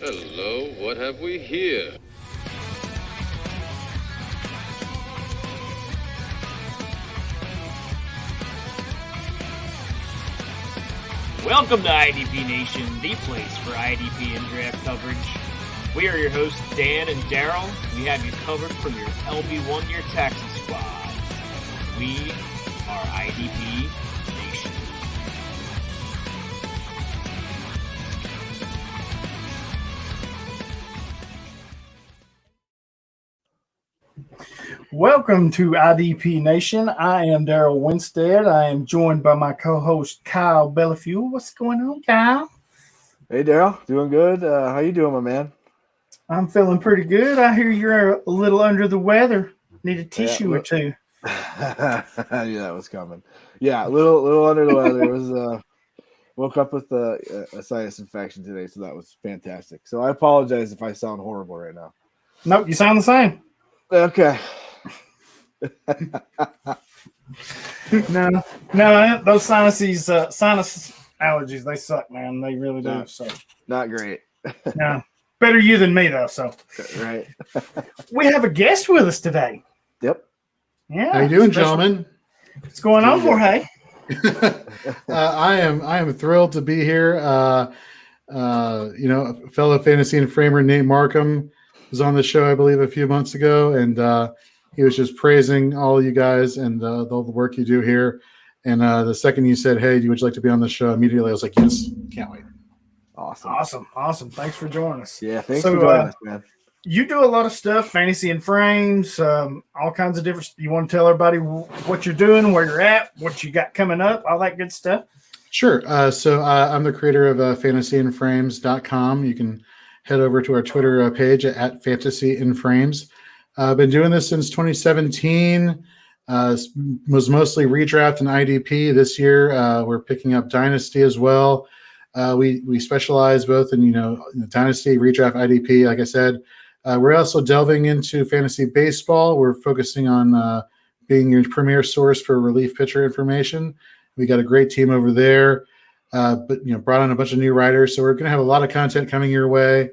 Hello, what have we here? Welcome to IDP Nation, the place for IDP and draft coverage. We are your hosts, Dan and Daryl. We have you covered from your LB1 year taxi squad. We are IDP Nation. Welcome to IDP Nation. I am Daryl Winstead. I am joined by my co-host Kyle Bellafuel. What's going on, Kyle? Hey, Daryl. Doing good. How you doing, my man? I'm feeling pretty good. I hear you're a little under the weather. Need a tissue or two. Yeah, that was coming. Yeah, a little under the weather. It was woke up with a sinus infection today, so that was fantastic. So I apologize if I sound horrible right now. Nope, you sound the same. Okay. No, those sinus allergies, they suck, man. They really do. So Not great. no, better you than me though. So Right. we have a guest with us today. Yep. Yeah. How you doing, gentlemen? What's going on, Jorge? I am thrilled to be here. A fellow fantasy and framer, Nate Markham, was on the show, I believe, a few months ago, and he was just praising all you guys and all the work you do here. And the second you said, "Hey, would you like to be on the show?" immediately I was like, "Yes, can't wait." Awesome. Thanks for joining us. Yeah, thanks for joining us, man. You do a lot of stuff, fantasy and frames, all kinds of different. You want to tell everybody what you're doing, where you're at, what you got coming up, all that good stuff? Sure. So I'm the creator of fantasyandframes.com. You can head over to our Twitter page at fantasyandframes. I've been doing this since 2017. Was mostly redraft and IDP. This year, we're picking up Dynasty as well. We specialize both in Dynasty, redraft, IDP. Like I said, we're also delving into fantasy baseball. We're focusing on being your premier source for relief pitcher information. We got a great team over there, but brought on a bunch of new writers. So we're going to have a lot of content coming your way.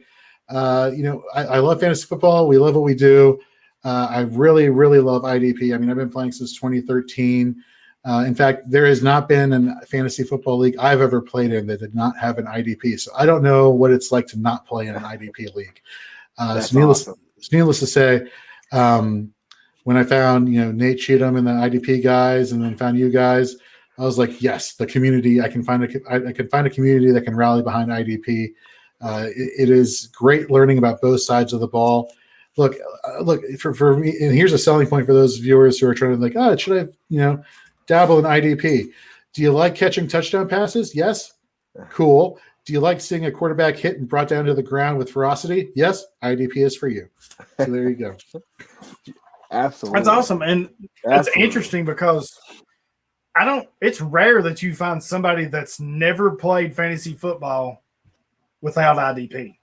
I love fantasy football. We love what we do. I really, really love IDP. I mean, I've been playing since 2013. In fact, there has not been a fantasy football league I've ever played in that did not have an IDP. So I don't know what it's like to not play in an IDP league. Needless to say, when I found Nate Cheatham and the IDP guys, and then found you guys, I was like, yes, the community. I can find a community that can rally behind IDP. It is great learning about both sides of the ball. Look for me, and here's a selling point for those viewers who are trying to should I dabble in IDP? Do you like catching touchdown passes? Yes. Cool. Do you like seeing a quarterback hit and brought down to the ground with ferocity? Yes. IDP is for you. So there you go. Absolutely. That's awesome. And it's interesting because it's rare that you find somebody that's never played fantasy football without IDP.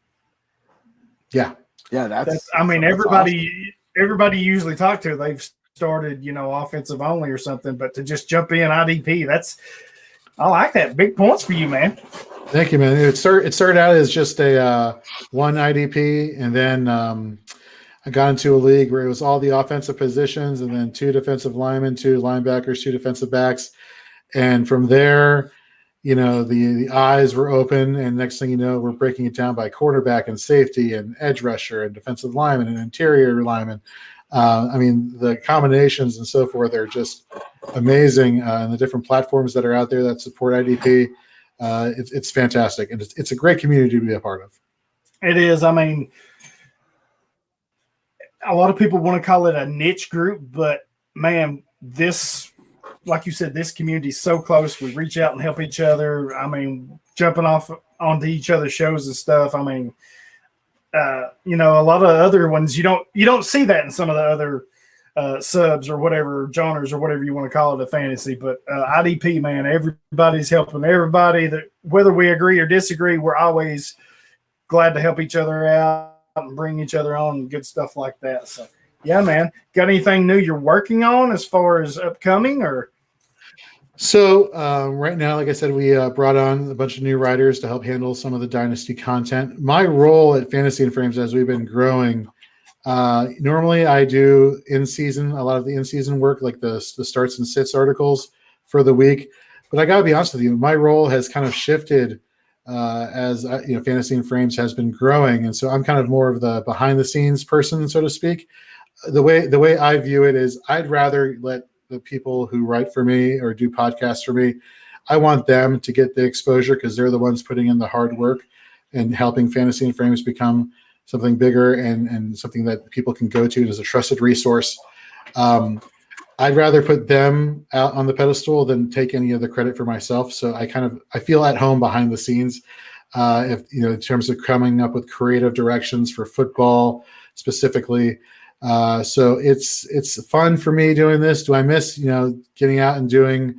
Yeah. Yeah, that's everybody awesome. Everybody you usually talk to, they've started, offensive only or something, but to just jump in IDP, I like that. Big points for you, man. Thank you, man. It started out as just a one IDP, and then I got into a league where it was all the offensive positions, and then 2 defensive linemen, 2 linebackers, 2 defensive backs, and from there, the eyes were open, and next thing you know, we're breaking it down by quarterback and safety and edge rusher and defensive lineman and interior lineman. The combinations and so forth are just amazing, and the different platforms that are out there that support IDP. It's fantastic, and it's a great community to be a part of. It is. I mean, a lot of people want to call it a niche group, but man, like you said, this community is so close. We reach out and help each other. I mean, jumping off onto each other's shows and stuff. I mean, a lot of other ones, you don't see that in some of the other subs or whatever, genres or whatever you want to call it, a fantasy. But IDP, man, everybody's helping everybody. That whether we agree or disagree, we're always glad to help each other out and bring each other on and good stuff like that. So, yeah, man. Got anything new you're working on as far as upcoming or? So right now, like I said, we brought on a bunch of new writers to help handle some of the Dynasty content. My role at Fantasy and Frames, as we've been growing, normally I do a lot of the in-season work, like the starts and sits articles for the week. But I got to be honest with you, my role has kind of shifted as Fantasy and Frames has been growing, and so I'm kind of more of the behind-the-scenes person, so to speak. The way I view it is, I'd rather let the people who write for me or do podcasts for me, I want them to get the exposure because they're the ones putting in the hard work and helping Fantasy and Frames become something bigger and something that people can go to as a trusted resource. I'd rather put them out on the pedestal than take any of the credit for myself. So I feel at home behind the scenes, in terms of coming up with creative directions for football specifically. So it's fun for me doing this. Do I miss, getting out and doing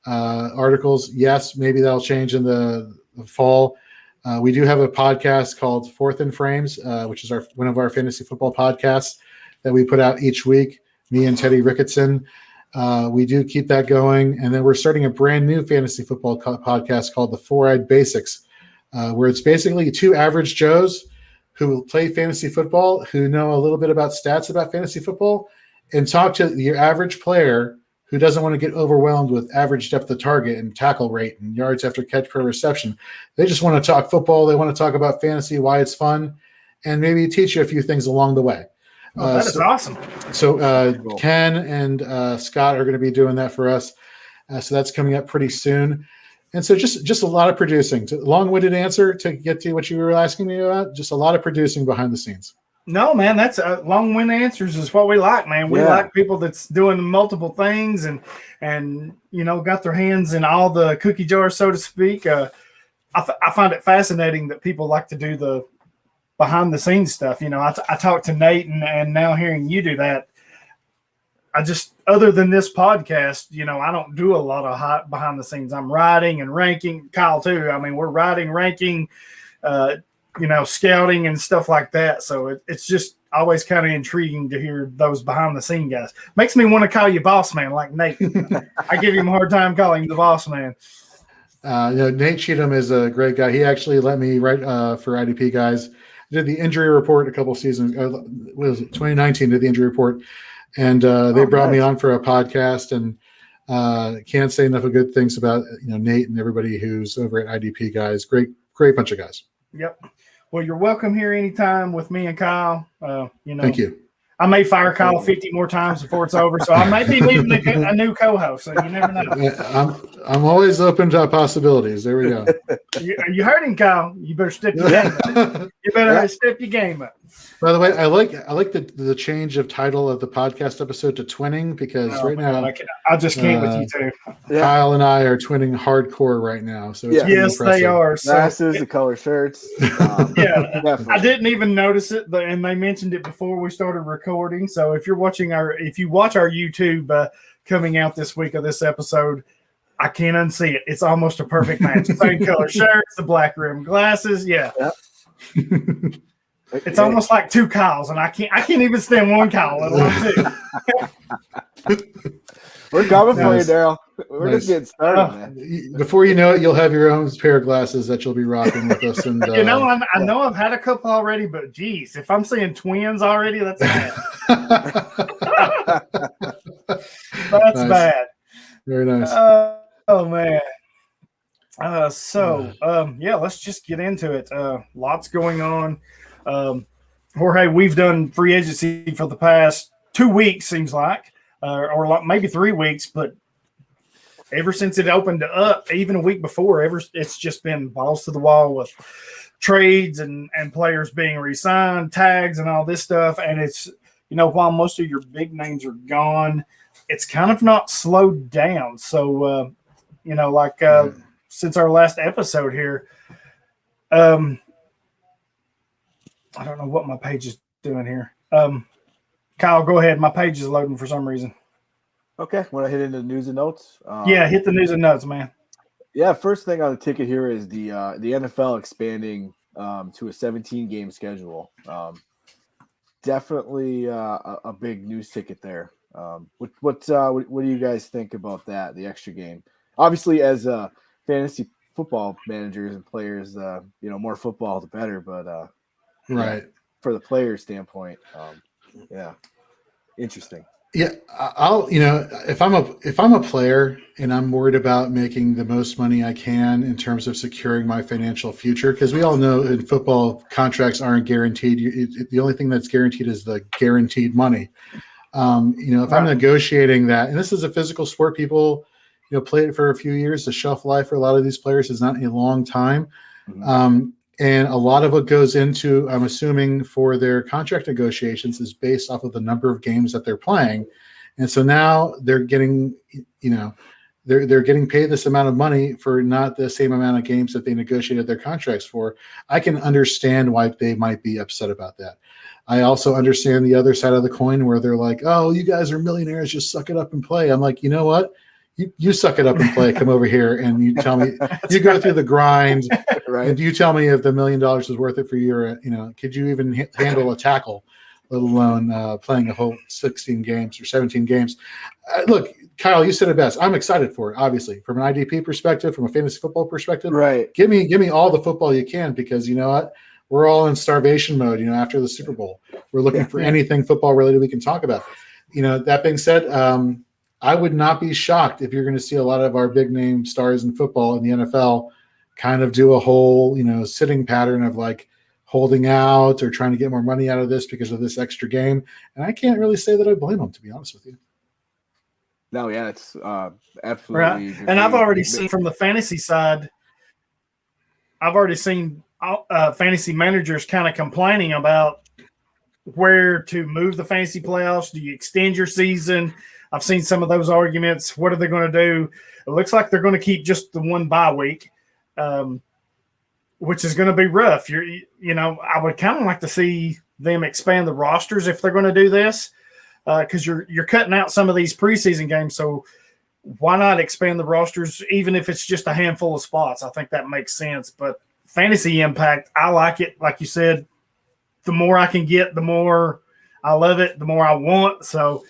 articles? Yes, maybe that'll change in the fall. We do have a podcast called Fourth and Frames, which is one of our fantasy football podcasts that we put out each week, me and Teddy Ricketson. We do keep that going. And then we're starting a brand new fantasy football podcast called The Four-Eyed Basics, where it's basically two average Joes who play fantasy football, who know a little bit about stats about fantasy football, and talk to your average player who doesn't want to get overwhelmed with average depth of target and tackle rate and yards after catch per reception. They just want to talk football. They want to talk about fantasy, why it's fun, and maybe teach you a few things along the way. That is awesome. So Ken and Scott are going to be doing that for us. So that's coming up pretty soon. And so just a lot of producing. Long-winded answer to get to what you were asking me about. Just a lot of producing behind the scenes. No, man, that's long-winded answers is what we like, man. We like people that's doing multiple things and got their hands in all the cookie jars, so to speak. I find it fascinating that people like to do the behind-the-scenes stuff. I talked to Nate, and now hearing you do that, other than this podcast, I don't do a lot of hot behind the scenes. I'm writing and ranking. Kyle too. I mean, we're writing, ranking, scouting and stuff like that. So it's just always kind of intriguing to hear those behind the scene guys. Makes me want to call you boss man like Nate. I give him a hard time calling him the boss man. Nate Cheatham is a great guy. He actually let me write for IDP guys. I did the injury report a couple seasons. What was it? 2019 did the injury report. And they brought me on for a podcast, and can't say enough of good things about Nate and everybody who's over at IDP guys. Great bunch of guys. Yep. Well, you're welcome here anytime with me and Kyle. Thank you. I may fire Kyle 50 more times before it's over, so I might be leaving a new co-host. So you never know. I'm always open to possibilities. There we go. You heard him, Kyle. You better step your game up. You better step your game up. By the way, I like the change of title of the podcast episode to twinning, because now I just can't with you two. Kyle and I are twinning hardcore right now. So it's yes, they are. Glasses, the color shirts. I didn't even notice it, and they mentioned it before we started recording. So if you watch our YouTube coming out this week of this episode, I can't unsee it. It's almost a perfect match. Same color shirts, the black rim glasses. Yeah. Yep. It's almost like two Kyles, and I can't even stand one Kyle, let alone two. We're coming for you, Daryl. We're just getting started, man. Before you know it, you'll have your own pair of glasses that you'll be rocking with us. And I know I've had a couple already, but geez, if I'm seeing twins already, that's bad. That's bad. Very nice. Oh man. Let's just get into it. Lots going on. Jorge, we've done free agency for the past 2 weeks, seems like, or maybe 3 weeks, but ever since it opened up, even a week before, it's just been balls to the wall with trades and players being re-signed, tags, and all this stuff. And it's, while most of your big names are gone, it's kind of not slowed down. So, since our last episode here, I don't know what my page is doing here. Kyle, go ahead. My page is loading for some reason. Okay. Want to hit into news and notes? Hit the news and notes, man. Yeah, first thing on the ticket here is the NFL expanding to a 17-game schedule. Definitely a big news ticket there. What do you guys think about that, the extra game? obviously as fantasy football managers and players, more football the better. But right. For the player standpoint, interesting. Yeah, I'll if I'm a player and I'm worried about making the most money I can in terms of securing my financial future, because we all know in football contracts aren't guaranteed. The only thing that's guaranteed is the guaranteed money. If I'm negotiating that, and this is a physical sport, people play it for a few years. The shelf life for a lot of these players is not a long time. Mm-hmm. And a lot of what goes into, I'm assuming, for their contract negotiations is based off of the number of games that they're playing. And so now they're getting, they're getting paid this amount of money for not the same amount of games that they negotiated their contracts for. I can understand why they might be upset about that. I also understand the other side of the coin where they're like, oh, you guys are millionaires, just suck it up and play. I'm like, you know what? You suck it up and play. Come over here and you tell me, you go through the grind, right? And you tell me if the $1 million is worth it for you, or could you even handle a tackle, let alone playing a whole 16 games or 17 games? Look, Kyle, you said it best. I'm excited for it. Obviously, from an IDP perspective, from a fantasy football perspective, right? Give me all the football you can, because you know what? We're all in starvation mode. After the Super Bowl, we're looking for anything football related we can talk about. That being said, I would not be shocked if you're going to see a lot of our big name stars in football in the NFL kind of do a whole, sitting pattern of like holding out or trying to get more money out of this because of this extra game. And I can't really say that I blame them, to be honest with you. No, yeah, it's absolutely. Right. And I've already seen from the fantasy side, fantasy managers kind of complaining about where to move the fantasy playoffs. Do you extend your season? I've seen some of those arguments. What are they going to do? It looks like they're going to keep just the one bye week, which is going to be rough. I would kind of like to see them expand the rosters if they're going to do this, because you're cutting out some of these preseason games. So why not expand the rosters, even if it's just a handful of spots? I think that makes sense. But fantasy impact, I like it. Like you said, the more I can get, the more I love it, the more I want. So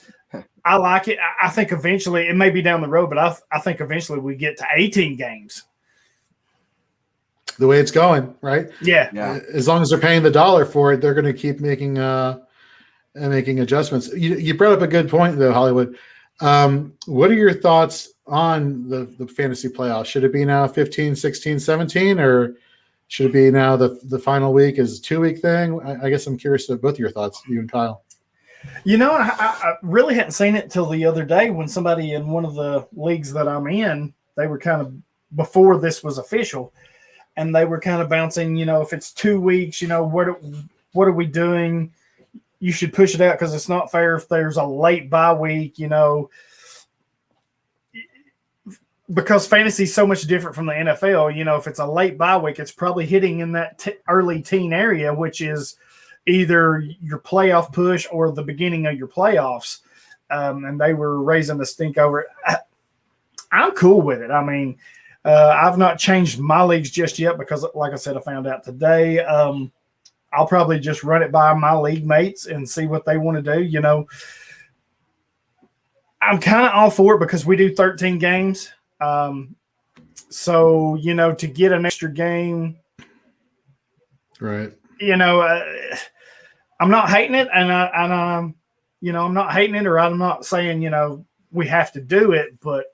I like it. I think eventually, it may be down the road, but I think eventually we get to 18 games. The way it's going, right? Yeah. As long as they're paying the dollar for it, they're going to keep making adjustments. You brought up a good point, though, Hollywood. What are your thoughts on the fantasy playoffs? Should it be now 15, 16, 17, or should it be now the final week is a 2-week thing? I guess I'm curious about both of your thoughts, you and Kyle. I really hadn't seen it till the other day when somebody in one of the leagues that I'm in, they were kind of, before this was official, and they were kind of bouncing, if it's 2 weeks, what are we doing? You should push it out because it's not fair if there's a late bye week, because fantasy is so much different from the NFL. If it's a late bye week, it's probably hitting in that early teen area, which is either your playoff push or the beginning of your playoffs. And they were raising the stink over it. I'm cool with it. I mean, I've not changed my leagues just yet because, like I said, I found out today. I'll probably just run it by my league mates and see what they want to do. I'm kind of all for it because we do 13 games. So, to get an extra game, right. I'm not hating it, and I'm not hating it, or I'm not saying, we have to do it, but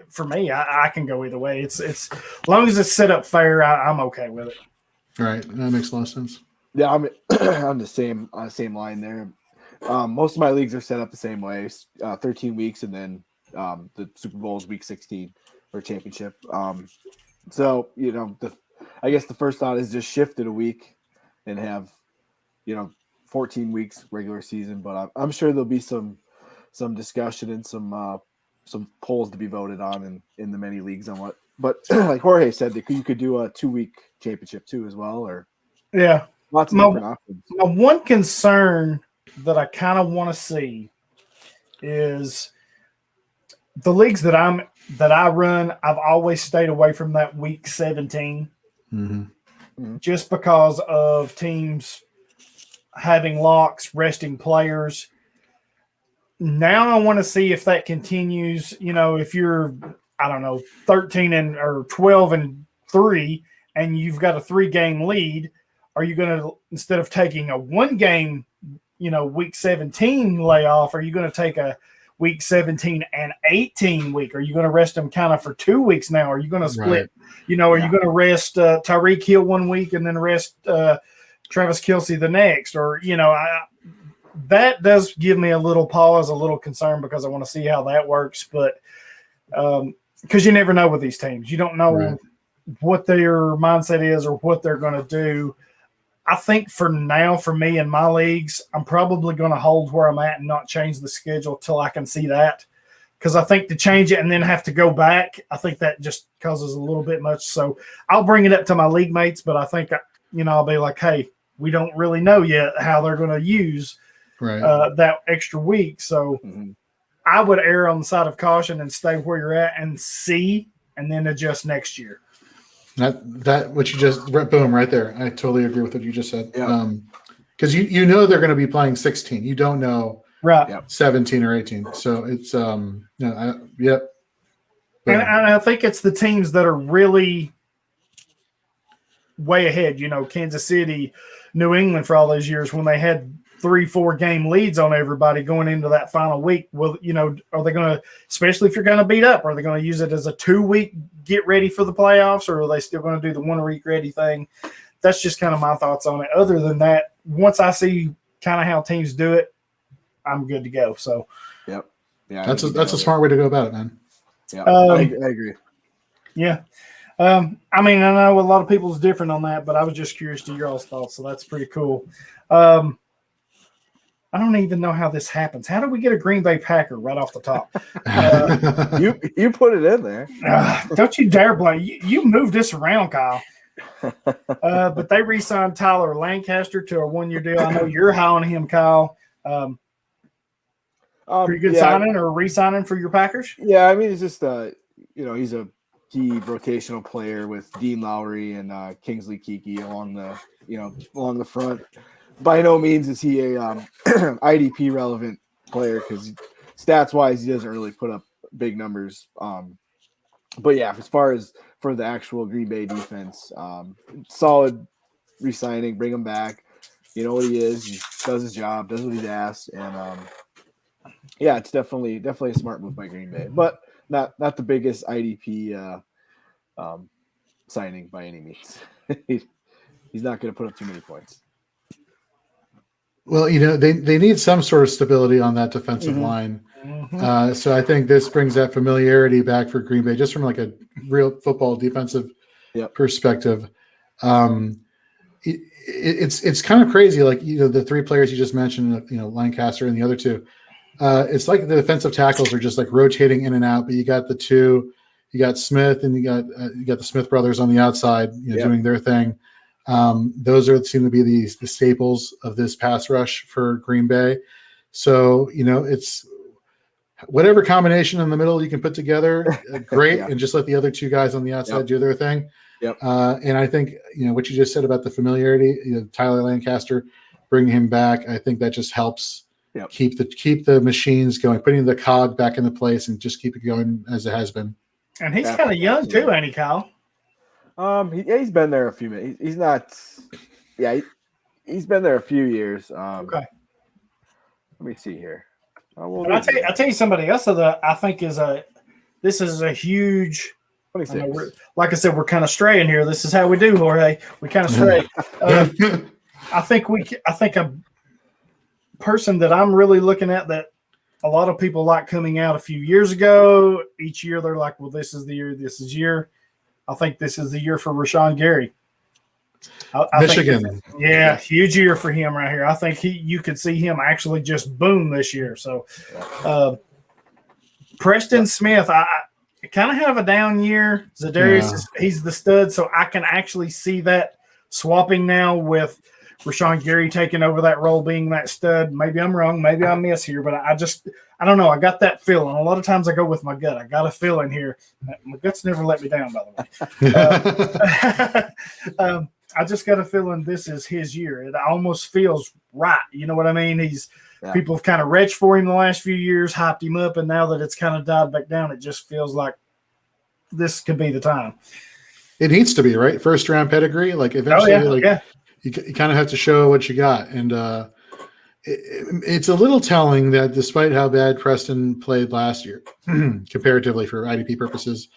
for me, I can go either way. It's as long as it's set up fair, I'm okay with it. Right. That makes a lot of sense. Yeah, I'm on the same line there. Most of my leagues are set up the same way, 13 weeks, and then the Super Bowl is week 16 or championship. So, I guess the first thought is just shift it a week and have, 14 weeks regular season. But I'm sure there'll be some discussion and some polls to be voted on in the many leagues on what. But like Jorge said, you could do a 2-week championship too as well, or lots of different options. My one concern that I kind of want to see is the leagues that I run. I've always stayed away from that week 17, just because of teams having locks, resting players. Now I want to see if that continues. If you're I don't know, 12-3, and you've got a 3-game lead, are you going to, instead of taking a 1-game, week 17 layoff, are you going to take a week 17 and 18 week? Are you going to rest them kind of for 2 weeks now? Are you going to split, are you going to rest Tyreek Hill 1 week and then rest Travis Kelce the next? Or, that does give me a little pause, a little concern, because I want to see how that works. But because you never know with these teams. You don't know what their mindset is or what they're going to do. I think for now, for me in my leagues, I'm probably going to hold where I'm at and not change the schedule till I can see that. Because I think to change it and then have to go back, I think that just causes a little bit much. So I'll bring it up to my league mates, but I think, I'll be like, hey, we don't really know yet how they're going to use that extra week. So I would err on the side of caution and stay where you're at and see, and then adjust next year. That what you just boom right there. I totally agree with what you just said. Because you know they're going to be playing 16. You don't know 17 or 18. So it's And I think it's the teams that are really way ahead. Kansas City, New England for all those years when they had 3-4 game leads on everybody going into that final week. Well, are they going to, especially if you're going to beat up, are they going to use it as a 2-week get ready for the playoffs, or are they still going to do the 1 week ready thing? That's just kind of my thoughts on it. Other than that, once I see kind of how teams do it, I'm good to go. So, that's a smart way to go about it, man. I agree. Yeah. I know a lot of people's different on that, but I was just curious to your all's thoughts. So that's pretty cool. I don't even know how this happens. How do we get a Green Bay Packer right off the top? You put it in there. Don't you dare blame. You moved this around, Kyle. But they re-signed Tyler Lancaster to a 1-year deal. I know you're high on him, Kyle. Pretty good signing or re-signing for your Packers? Yeah, it's just he's a key rotational player with Dean Lowry and Kingsley Keke along the front. By no means is he a IDP relevant player, because stats wise he doesn't really put up big numbers. But as far as for the actual Green Bay defense, solid re-signing, bring him back. You know what he is. He does his job, does what he's asked, and it's definitely a smart move by Green Bay, but not the biggest IDP signing by any means. He's not going to put up too many points. Well, they need some sort of stability on that defensive line. So I think this brings that familiarity back for Green Bay, just from like a real football defensive perspective. It's kind of crazy. Like, the 3 players you just mentioned, Lancaster and the other 2, it's like the defensive tackles are just like rotating in and out, but you got the 2, you got Smith and you got the Smith brothers on the outside, doing their thing. Those seem to be the staples of this pass rush for Green Bay. So, it's whatever combination in the middle you can put together, great, and just let the other 2 guys on the outside do their thing. And I think, what you just said about the familiarity, Tyler Lancaster, bringing him back, I think that just helps keep the machines going, putting the cog back into place and just keep it going as it has been. And he's kind of young too, ain't he, Kyle? He's been there a few minutes. He's not. He's been there a few years. Okay. Let me see here. I'll tell you somebody else that I think this is a huge. Like I said, we're kind of straying here. This is how we do, Jorge. We kind of stray. I think a person that I'm really looking at that a lot of people like coming out a few years ago. Each year they're like, well, this is the year. This is year. I think this is the year for Rashawn Gary. Michigan. Huge year for him right here. I think you could see him actually just boom this year. So Preston Smith, I kind of have a down year. Zadarius, he's the stud, so I can actually see that swapping now with Rashawn Gary taking over that role, being that stud. Maybe I'm wrong. Maybe I miss here, but I don't know. I got that feeling. A lot of times I go with my gut. I got a feeling here. My gut's never let me down, by the way. I just got a feeling this is his year. It almost feels right. You know what I mean? People have kind of reached for him the last few years, hyped him up, and now that it's kind of died back down, it just feels like this could be the time. It needs to be, right? First round pedigree. Like eventually, you kind of have to show what you got. And it's a little telling that despite how bad Preston played last year, comparatively for IDP purposes,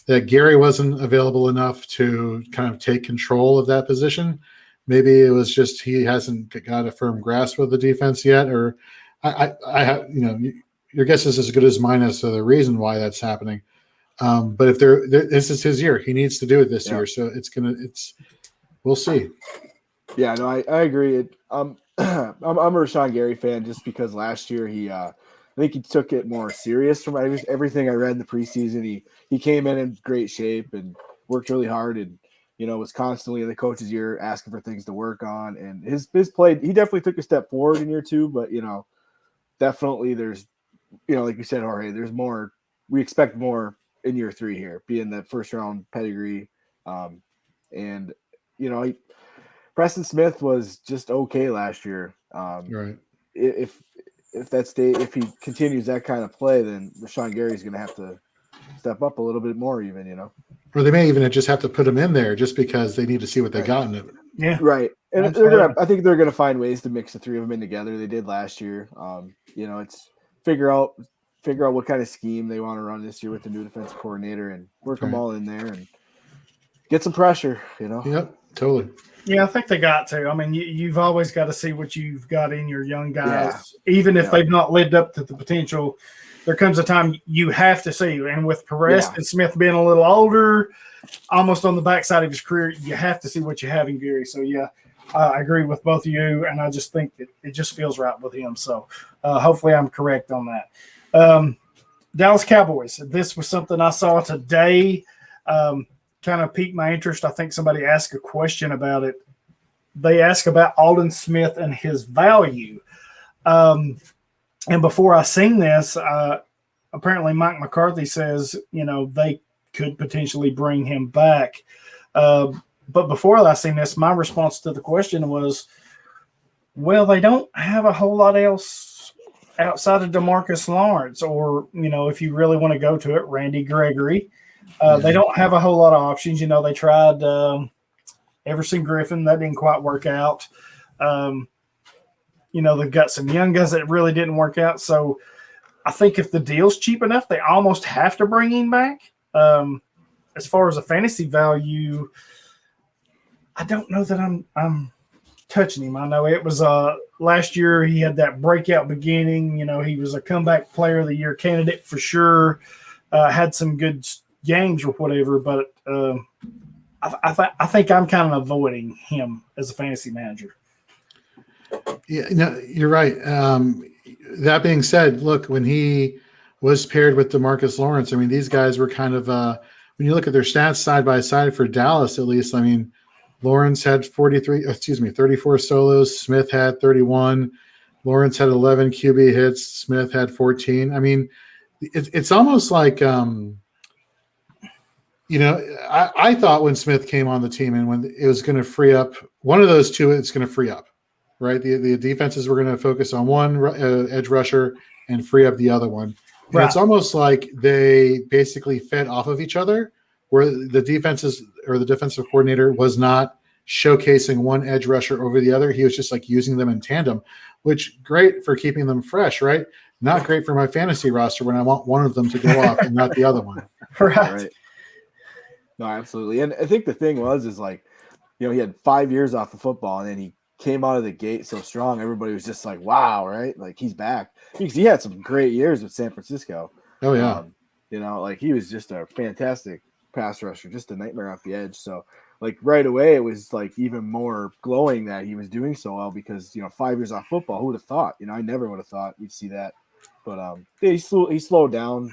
that Gary wasn't available enough to kind of take control of that position. Maybe it was just he hasn't got a firm grasp of the defense yet, or I have, your guess is as good as mine as to the reason why that's happening. But if this is his year, he needs to do it this year. So we'll see. Yeah, no, I agree. I'm a Rashawn Gary fan just because last year I think he took it more serious from everything I read in the preseason. He came in great shape and worked really hard and, was constantly in the coach's ear asking for things to work on. And his play, he definitely took a step forward in year 2, but, definitely there's, like you said, Jorge, there's more. We expect more in year 3 here, being that first round pedigree. And, Preston Smith was just okay last year. Right. If he continues that kind of play, then Rashawn Gary's going to have to step up a little bit more, even. Or they may even just have to put him in there just because they need to see what they got in it. Yeah. Right. And I think they're gonna find ways to mix the 3 of them in together. They did last year. It's figure out what kind of scheme they want to run this year with the new defensive coordinator and work them all in there and get some pressure. Yep. Totally. Yeah, I think they got to. I mean, you've always got to see what you've got in your young guys, even if they've not lived up to the potential. There comes a time you have to see. And with Perez and Smith being a little older, almost on the backside of his career, you have to see what you have in Gary. So, I agree with both of you, and I just think that it just feels right with him. So, hopefully I'm correct on that. Dallas Cowboys. This was something I saw today. Kind of piqued my interest. I think somebody asked a question about it. They asked about Aldon Smith and his value. And before I seen this, apparently Mike McCarthy says, they could potentially bring him back. But before I seen this, my response to the question was, well, they don't have a whole lot else outside of DeMarcus Lawrence or, if you really want to go to it, Randy Gregory. They don't have a whole lot of options. They tried Everson Griffin. That didn't quite work out. They've got some young guys that really didn't work out. So I think if the deal's cheap enough, they almost have to bring him back. As far as a fantasy value, I don't know that I'm touching him. I know it was last year he had that breakout beginning. He was a comeback player of the year candidate for sure. Had some good games or whatever, but I think I'm kind of avoiding him as a fantasy manager. Yeah, no, you're right. That being said, look, when he was paired with DeMarcus Lawrence, I mean, these guys were kind of when you look at their stats side by side for Dallas, at least, I mean, Lawrence had 34 solos. Smith had 31. Lawrence had 11 QB hits. Smith had 14. I mean, it's almost like, I thought when Smith came on the team and when it was going to free up one of those two, it's going to free up. Right, the defenses were going to focus on one edge rusher and free up the other one. And it's almost like they basically fed off of each other, where the defenses or the defensive coordinator was not showcasing one edge rusher over the other. He was just like using them in tandem, which great for keeping them fresh, right? Not great for my fantasy roster when I want one of them to go off and not the other one. Right. No, absolutely. And I think the thing is like, he had 5 years off of football and then he came out of the gate so strong. Everybody was just like, wow, right? Like he's back because he had some great years with San Francisco. Oh yeah. Like he was just a fantastic pass rusher, just a nightmare off the edge. So like right away, it was like even more glowing that he was doing so well because, 5 years off football, who would have thought, I never would have thought we'd see that. But he slowed down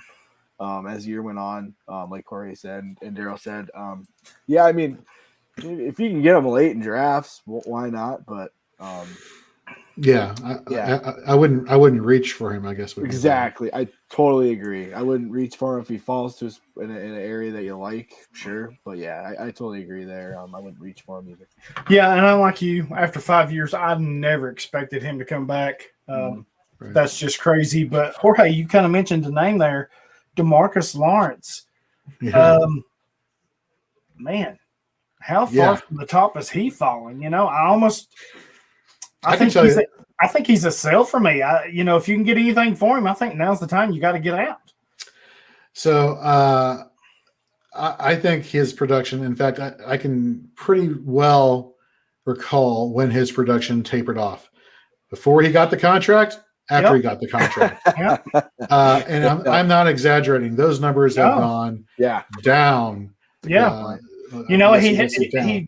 as the year went on, like Jorge said and Daryl said. I mean, if you can get them late in drafts, why not? But I wouldn't reach for him, I guess. Exactly. I totally agree. I wouldn't reach for him if he falls to in an area that you like, sure. But I totally agree there. I wouldn't reach for him either. Yeah, and I'm like you. After 5 years, I never expected him to come back. Right. That's just crazy. But Jorge, you kind of mentioned the name there, DeMarcus Lawrence. Yeah. Man, how far from the top is he falling? I think he's a sell for me. If you can get anything for him, I think now's the time. You got to get out. So I think his production, in fact, I can pretty well recall when his production tapered off. Before he got the contract, after he got the contract. And I'm not exaggerating. Those numbers have gone down. Yeah. There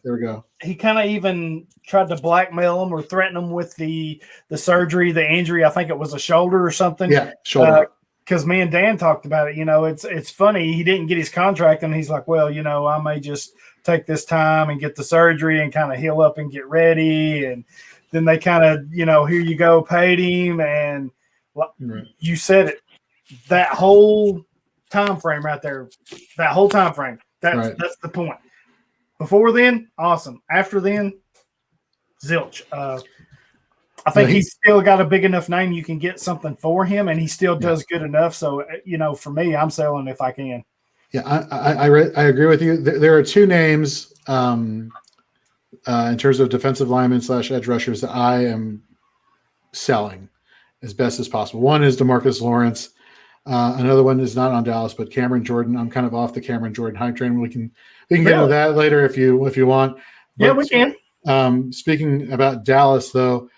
we go. He kind of even tried to blackmail him or threaten him with the surgery, the injury. I think it was a shoulder or something. Yeah, shoulder. Because me and Dan talked about it. It's funny. He didn't get his contract, and he's like, well, I may just take this time and get the surgery and kind of heal up and get ready. And then they kind of, here you go, paid him. And you said it, that whole time frame right there, that's the point. Before then, awesome. After then, zilch. I think he's still got a big enough name you can get something for him, and he still does good enough. So, for me, I'm selling if I can. Yeah, I agree with you. There are two names in terms of defensive linemen / edge rushers that I am selling as best as possible. One is DeMarcus Lawrence. Another one is not on Dallas, but Cameron Jordan. I'm kind of off the Cameron Jordan hype train. We can get into that later if you want. But, yeah, we can. Speaking about Dallas, though,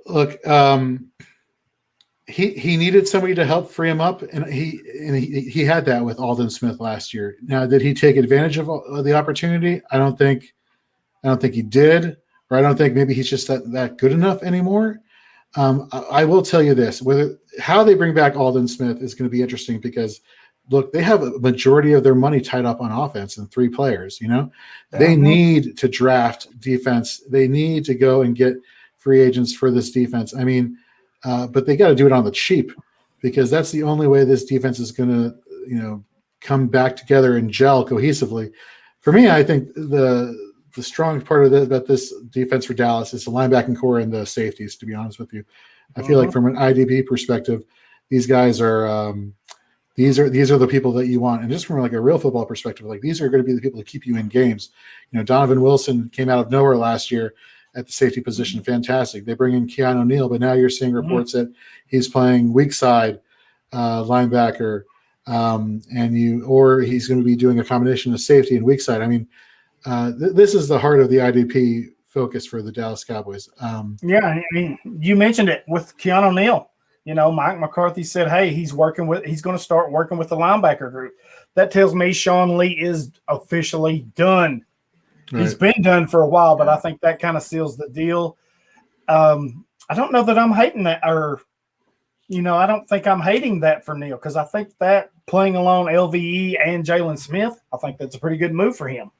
look, he needed somebody to help free him up, and he had that with Aldon Smith last year. Now, did he take advantage of the opportunity? I don't think he did, or I don't think maybe he's just that good enough anymore. I will tell you this: how they bring back Aldon Smith is going to be interesting because, look, they have a majority of their money tied up on offense and 3 players. They need to draft defense. They need to go and get free agents for this defense. I mean, but they got to do it on the cheap because that's the only way this defense is going to, come back together and gel cohesively. For me, I think the strong part of about this defense for Dallas is the linebacking core and the safeties, to be honest with you. I feel like from an IDP perspective, these guys are these are the people that you want. And just from like a real football perspective, like these are going to be the people that keep you in games. Donovan Wilson came out of nowhere last year at the safety position. Fantastic. They bring in Keanu Neal, but now you're seeing reports that he's playing weak side linebacker, or he's going to be doing a combination of safety and weak side. I mean, this is the heart of the IDP focus for the Dallas Cowboys. I mean, you mentioned it with Keanu Neal. Mike McCarthy said, hey, he's going to start working with the linebacker group. That tells me Sean Lee is officially done. Right. He's been done for a while, but I think that kind of seals the deal. I don't know that I'm hating that, or, I don't think I'm hating that for Neal because I think that playing along LVE and Jalen Smith, I think that's a pretty good move for him.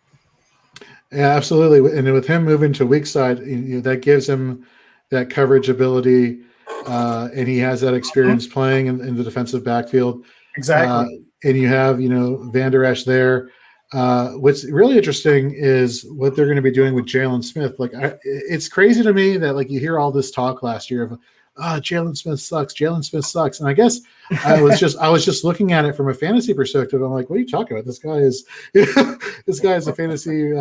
Yeah, absolutely. And with him moving to weak side, that gives him that coverage ability, and he has that experience playing in the defensive backfield. Exactly. And you have, Van Der Esch there. What's really interesting is what they're going to be doing with Jalen Smith. It's crazy to me that you hear all this talk last year of, Jalen Smith sucks. Jalen Smith sucks. And I guess I was just looking at it from a fantasy perspective. I'm like, what are you talking about? This guy is a fantasy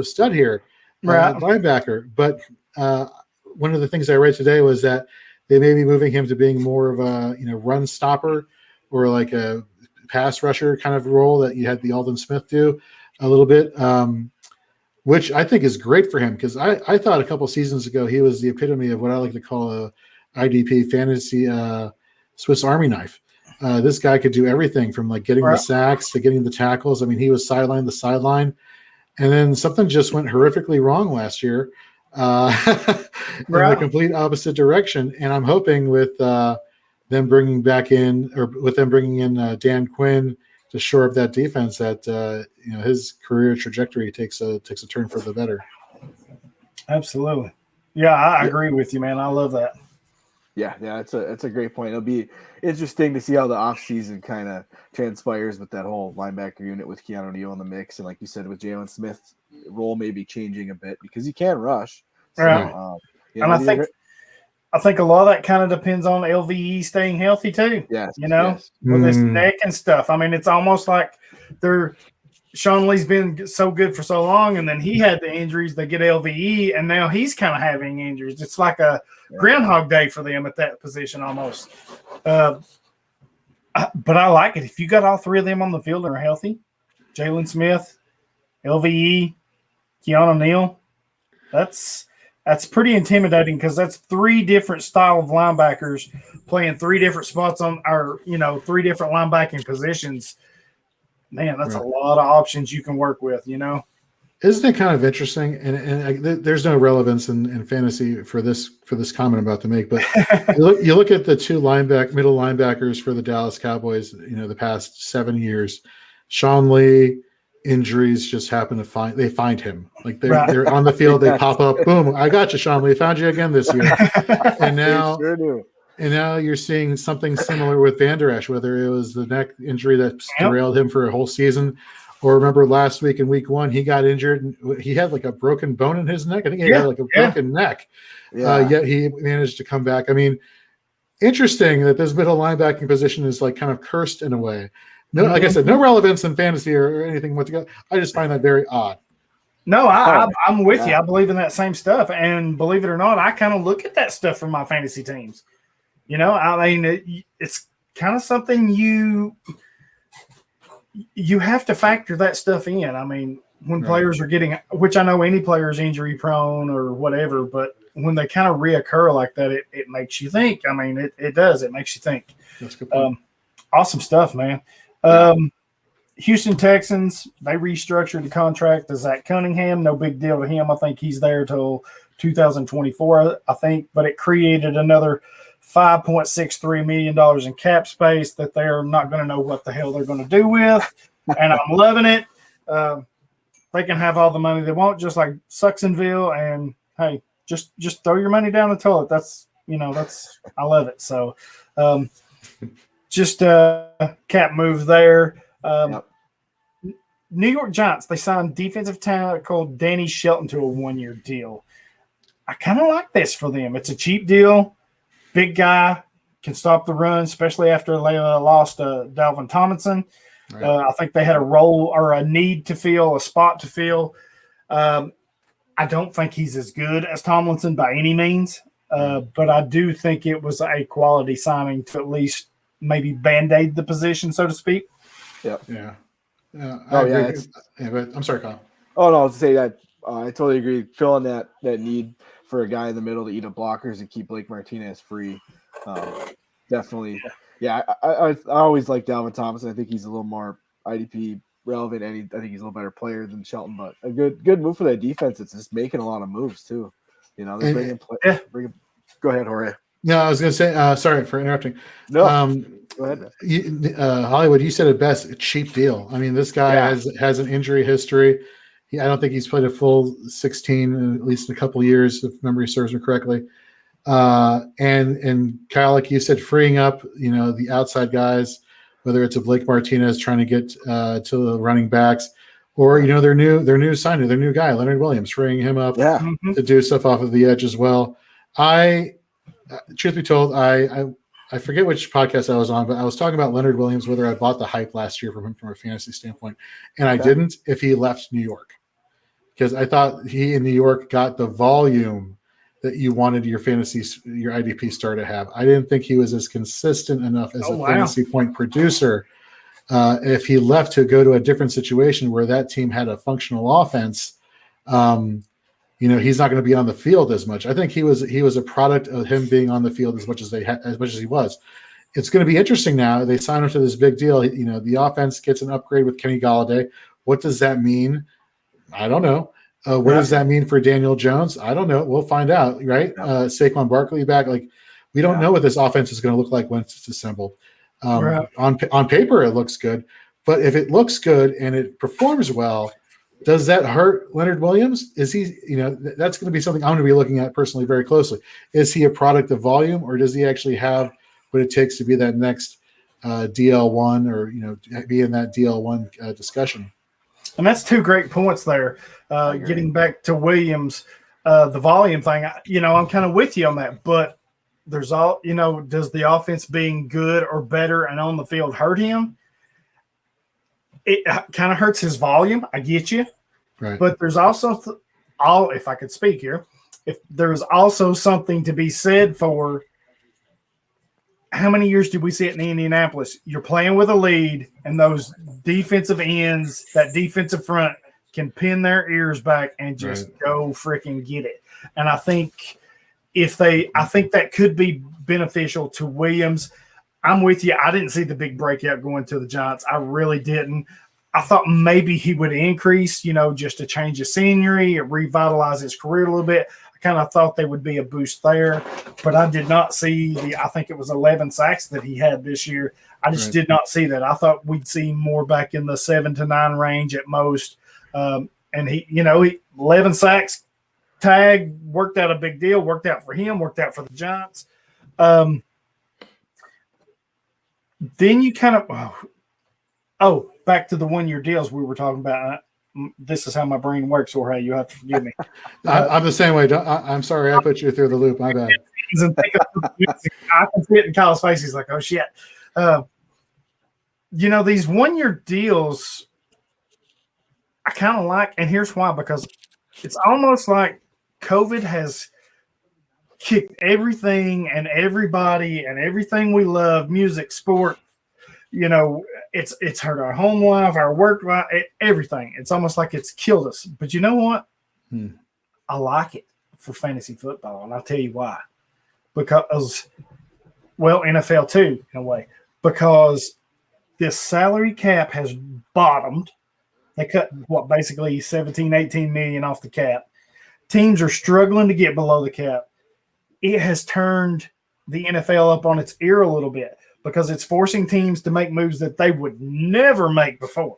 stud here, linebacker. But one of the things I read today was that they may be moving him to being more of a run stopper or like a pass rusher kind of role that you had the Aldon Smith do a little bit, which I think is great for him because I thought a couple seasons ago he was the epitome of what I like to call a IDP fantasy Swiss Army knife. This guy could do everything from getting the sacks to getting the tackles. I mean, he was sideline to sideline, and then something just went horrifically wrong last year in the complete opposite direction. And I'm hoping with them bringing in Dan Quinn to shore up that defense that his career trajectory takes a turn for the better. Absolutely. Yeah, I agree with you, man. I love that. Yeah, that's a great point. It'll be interesting to see how the offseason kind of transpires with that whole linebacker unit with Keanu Neal in the mix, and like you said, with Jalen Smith's role maybe changing a bit because he can rush. So, and I think I think a lot of that kind of depends on LVE staying healthy too. Yes, with his neck and stuff. I mean, it's almost like Sean Lee's been so good for so long, and then he had the injuries. They get LVE, and now he's kind of having injuries. It's like a Groundhog Day for them at that position almost. But I like it. If you got all three of them on the field and are healthy, Jalen Smith, LVE, Keanu Neal, that's pretty intimidating because that's three different style of linebackers playing three different spots on our, three different linebacking positions. Man, that's a lot of options you can work with, Isn't it kind of interesting? And there's no relevance in fantasy for this comment I'm about to make, but you look at the two middle linebackers for the Dallas Cowboys, the past 7 years. Sean Lee, injuries just happen to find him. Like they're on the field, they pop up, boom, I got you, Sean Lee, found you again this year. And now you're seeing something similar with Van Der Esch, whether it was the neck injury that derailed him for a whole season, or remember last week in week 1, he got injured and he had like a broken bone in his neck. I think he had like a broken neck. Yet he managed to come back. I mean, interesting that this middle linebacking position is like kind of cursed in a way. No, like I said, no relevance in fantasy or anything whatsoever. I just find that very odd. No, I'm with you. I believe in that same stuff. And believe it or not, I kind of look at that stuff for my fantasy teams. I mean, it's kind of something you have to factor that stuff in. I mean, when players are getting, which I know any player is injury prone or whatever, but when they kind of reoccur like that, it makes you think. I mean, it does. It makes you think. That's a good point. Awesome stuff, man. Houston Texans, they restructured the contract to Zach Cunningham. No big deal to him. I think he's there till 2024, I think. But it created another $5.63 million in cap space that they're not going to know what the hell they're going to do with. And I'm loving it. They can have all the money they want, just like Sucksonville. And, hey, just throw your money down the toilet. That's I love it. So, just a cap move there. New York Giants, they signed defensive tackle Danny Shelton to a 1-year deal. I kind of like this for them. It's a cheap deal. Big guy, can stop the run, especially after they lost Dalvin Tomlinson. Right. I think they had a role or a need to fill, a spot to fill. I don't think he's as good as Tomlinson by any means, but I do think it was a quality signing to at least maybe Band-Aid the position, so to speak. Yep. Yeah. But I'm sorry, Kyle. Oh, no, I was to say that I totally agree. Filling that need for a guy in the middle to eat up blockers and keep Blake Martinez free. Definitely. Yeah, I always like Dalvin Tomlinson. I think he's a little more IDP relevant, and I think he's a little better player than Shelton, but a good move for that defense. It's just making a lot of moves, too. They're bringing Go ahead, Jorge. No, I was going to say, sorry for interrupting. No, go ahead. Hollywood, you said it best, a cheap deal. I mean, this guy has an injury history. I don't think he's played a full 16, at least in a couple of years, if memory serves me correctly. And Kyle, like you said, freeing up, the outside guys, whether it's a Blake Martinez trying to get to the running backs, or their new signing, their new guy, Leonard Williams, freeing him up to do stuff off of the edge as well. Truth be told, I forget which podcast I was on, but I was talking about Leonard Williams, whether I bought the hype last year from him from a fantasy standpoint, and I didn't if he left New York, because I thought he in New York got the volume that you wanted your IDP star to have. I didn't think he was as consistent enough as fantasy point producer. If he left to go to a different situation where that team had a functional offense, he's not going to be on the field as much. I think he was a product of him being on the field as much as he was. It's going to be interesting now. They sign him to this big deal. The offense gets an upgrade with Kenny Golladay. What does that mean? I don't know. What does that mean for Daniel Jones? I don't know. We'll find out, right? Saquon Barkley back. Like, we don't know what this offense is going to look like once it's assembled. On paper, it looks good. But if it looks good and it performs well, does that hurt Leonard Williams? Is he, that's going to be something I'm going to be looking at personally very closely. Is he a product of volume, or does he actually have what it takes to be that next DL1 or, be in that DL1 discussion? And that's two great points there. Getting back to Williams, the volume thing, I'm kind of with you on that. But there's all, does the offense being good or better and on the field hurt him? It kind of hurts his volume. I get you. Right. But there's also if I could speak here, if there's also something to be said for how many years did we see it in Indianapolis? You're playing with a lead, and those defensive ends, that defensive front, can pin their ears back and just go freaking get it. And I think that could be beneficial to Williams. I'm with you. I didn't see the big breakout going to the Giants. I really didn't. I thought maybe he would increase, just to change his scenery or revitalize his career a little bit. I kind of thought there would be a boost there, but I did not see I think it was 11 sacks that he had this year. I just did not see that. I thought we'd see more back in the 7 to 9 range at most. And he 11 sacks tag worked out a big deal, worked out for him, worked out for the Giants. Then you kind of, back to the 1-year deals we were talking about. This is how my brain works, Jorge. You have to forgive me. I'm the same way. I'm sorry I put you through the loop. My bad. I can see it in Kyle's face. He's like, oh, shit. These 1-year deals, I kind of like, and here's why, because it's almost like COVID has kicked everything and everybody and everything we love, music, sport, it's hurt our home life, our work life, everything. It's almost like it's killed us. But you know what? I like it for fantasy football, and I'll tell you why. Because, NFL too, in a way. Because this salary cap has bottomed. They cut, basically 17, 18 million off the cap. Teams are struggling to get below the cap. It has turned the NFL up on its ear a little bit, because it's forcing teams to make moves that they would never make before.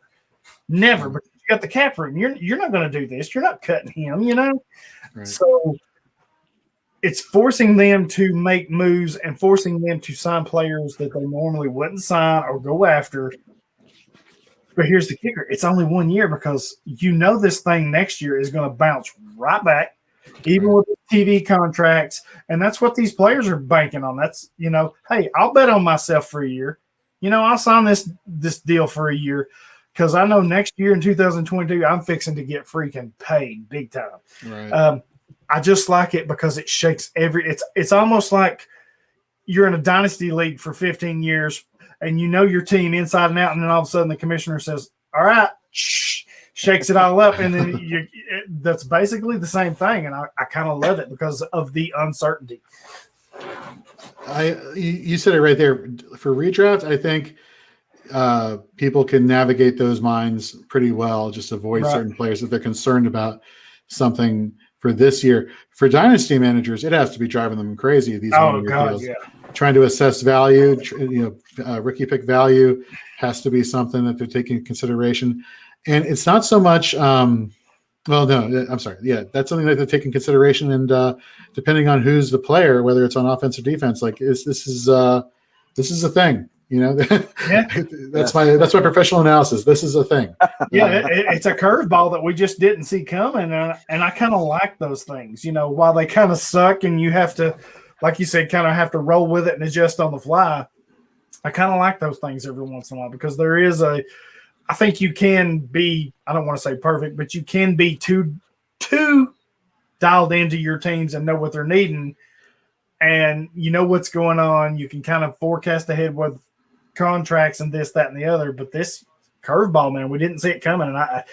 Never. Because you got the cap room. You're not going to do this. You're not cutting him, Right. So it's forcing them to make moves and forcing them to sign players that they normally wouldn't sign or go after. But here's the kicker. It's only 1 year, because this thing next year is going to bounce right back, even with the TV contracts. And that's what these players are banking on. That's, hey, I'll bet on myself for a year. I'll sign this deal for a year, because I know next year in 2022, I'm fixing to get freaking paid big time. Right. I just like it because it shakes it's almost like you're in a dynasty league for 15 years and your team inside and out, and then all of a sudden the commissioner says, all right, shakes it all up, and then that's basically the same thing, and I kind of love it because of the uncertainty. You said it right there. For redraft, I think people can navigate those minds pretty well, just avoid certain players if they're concerned about something for this year. For dynasty managers, it has to be driving them crazy. These deals. Yeah. Trying to assess value, rookie pick value has to be something that they're taking into consideration. And it's not so much I'm sorry. Yeah, that's something that they take in consideration. And depending on who's the player, whether it's on offense or defense, this is a thing. That's my professional analysis. This is a thing. Yeah, it's a curveball that we just didn't see coming, and I kind of like those things. While they kind of suck, and you have to, like you said, kind of have to roll with it and adjust on the fly. I kind of like those things every once in a while, because there is I think you can be, I don't want to say perfect, but you can be too dialed into your teams and know what they're needing, and what's going on. You can kind of forecast ahead with contracts and this, that, and the other. But this curveball, man, we didn't see it coming, and I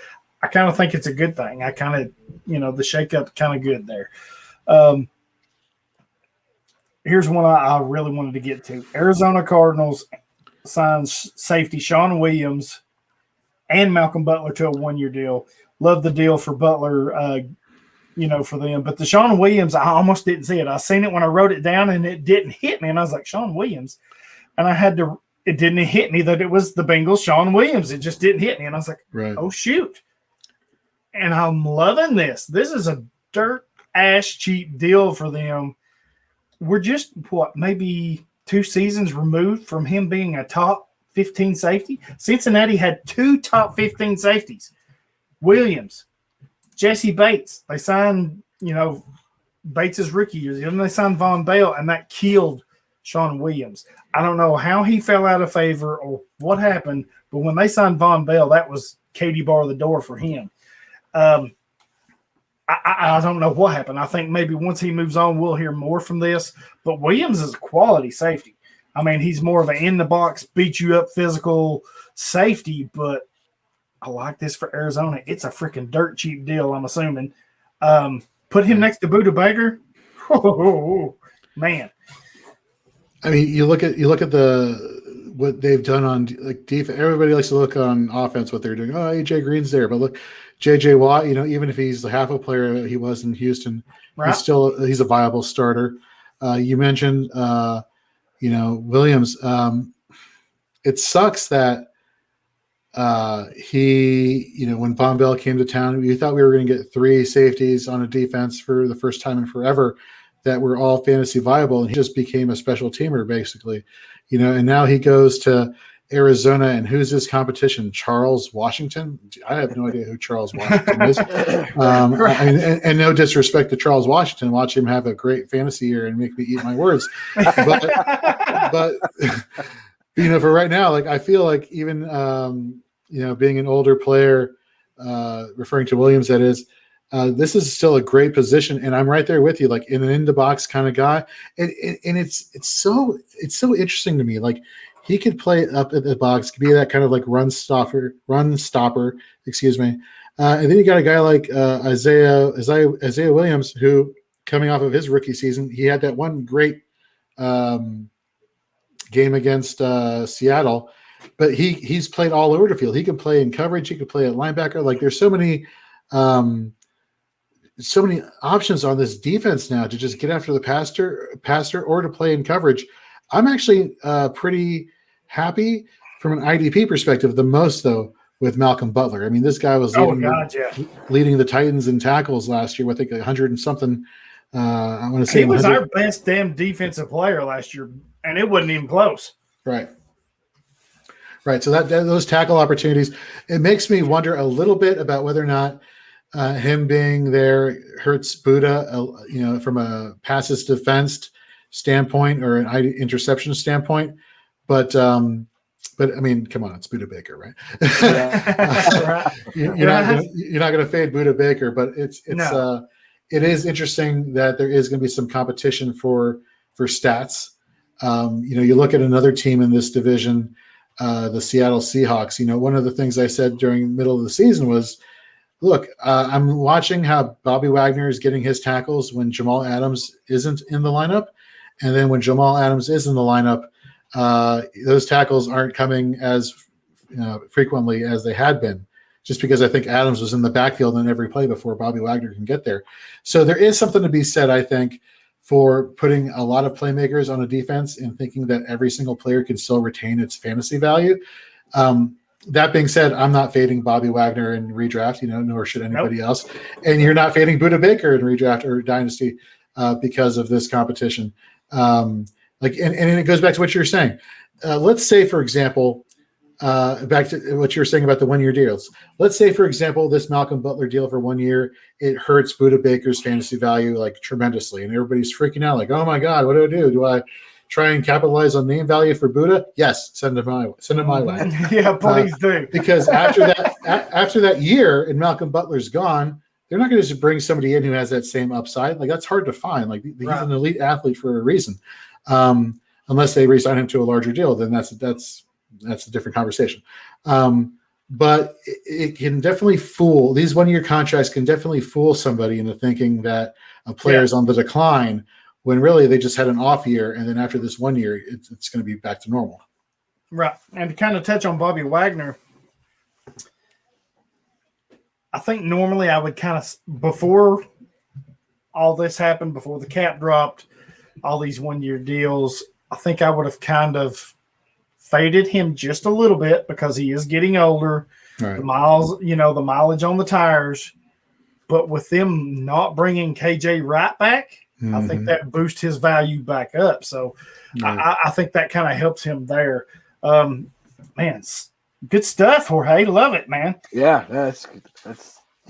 kind of think it's a good thing. I kind of, the shakeup kind of good there. Here's one I really wanted to get to. Arizona Cardinals signs safety Sean Williams and Malcolm Butler to a 1-year deal. Love the deal for Butler, for them. But the Sean Williams, I almost didn't see it. I seen it when I wrote it down, and it didn't hit me. And I was like, Sean Williams. And it didn't hit me that it was the Bengals, Sean Williams. It just didn't hit me. And I was like, Oh, shoot. And I'm loving this. This is a dirt ass cheap deal for them. We're just, maybe 2 seasons removed from him being a top 15 safety. Cincinnati had 2 top 15 safeties. Williams, Jesse Bates. They signed, Bates' rookie years. Then they signed Von Bell, and that killed Sean Williams. I don't know how he fell out of favor or what happened, but when they signed Von Bell, that was Katie bar the door for him. I don't know what happened. I think maybe once he moves on, we'll hear more from this. But Williams is a quality safety. I mean, he's more of an in-the-box, beat-you-up physical safety, but I like this for Arizona. It's a freaking dirt cheap deal, I'm assuming. Put him next to Budda Baker. Oh, man. I mean, you look at what they've done on like defense. Everybody likes to look on offense what they're doing. Oh, AJ Green's there, but look, JJ Watt. Even if he's half a player he was in Houston, right. he's a viable starter. You mentioned Williams. It sucks that when Von Bell came to town, we thought we were going to get 3 safeties on a defense for the first time in forever that were all fantasy viable, and he just became a special teamer basically, and now he goes to Arizona, and who's his competition? Charles Washington? I have no idea who Charles Washington is. And no disrespect to Charles Washington, watch him have a great fantasy year and make me eat my words. But for right now, like I feel like even being an older player, referring to Williams, that is, this is still a great position, and I'm right there with you, like in an in-the-box kind of guy. And it's so interesting to me. Like he could play up at the box, could be that kind of like run stopper, excuse me. And then you got a guy like Isaiah Williams, who coming off of his rookie season, he had that one great game against Seattle, but he's played all over the field. He can play in coverage. He can play at linebacker. Like there's so many options on this defense now to just get after the passer or to play in coverage. I'm actually pretty happy from an IDP perspective, the most though with Malcolm Butler. I mean, this guy was leading the Titans in tackles last year with I think 100 and something. I want to say he was our best damn defensive player last year, and it wasn't even close. Right. So that those tackle opportunities, it makes me wonder a little bit about whether or not him being there hurts Budda, from a passes defense standpoint or an interception standpoint. But I mean, come on, it's Budda Baker, right? You're not going to fade Budda Baker, but it is interesting that there is going to be some competition for stats. You look at another team in this division, the Seattle Seahawks. One of the things I said during the middle of the season was, look, I'm watching how Bobby Wagner is getting his tackles when Jamal Adams isn't in the lineup. And then when Jamal Adams is in the lineup, those tackles aren't coming as frequently as they had been, just because I think Adams was in the backfield in every play before Bobby Wagner can get there. So there is something to be said, I think, for putting a lot of playmakers on a defense and thinking that every single player can still retain its fantasy value. That being said, I'm not fading Bobby Wagner in redraft, nor should anybody else. And you're not fading Budda Baker in redraft or dynasty because of this competition. And it goes back to what you're saying. Let's say, for example, back to what you were saying about the 1 year deals. Let's say, for example, this Malcolm Butler deal for 1 year, it hurts Budda Baker's fantasy value like tremendously. And everybody's freaking out like, oh my God, what do I do? Do I try and capitalize on name value for Budda? Yes, send him my way. Yeah, please do. Because after that year and Malcolm Butler's gone, they're not going to just bring somebody in who has that same upside. Like that's hard to find. Like he's an elite athlete for a reason. Unless they re-sign him to a larger deal, then that's a different conversation. But it can definitely fool, these 1 year contracts can definitely fool somebody into thinking that a player is on the decline when really they just had an off year. And then after this 1 year, it's going to be back to normal. Right. And to kind of touch on Bobby Wagner, I think normally I would kind of, before all this happened, before the cap dropped, all these 1 year deals, I think I would have kind of faded him just a little bit because he is getting older. Right. The miles, the mileage on the tires. But with them not bringing KJ Wright back, I think that boosts his value back up. So I think that kind of helps him there. Man, good stuff, Jorge. Love it, man. Yeah, that's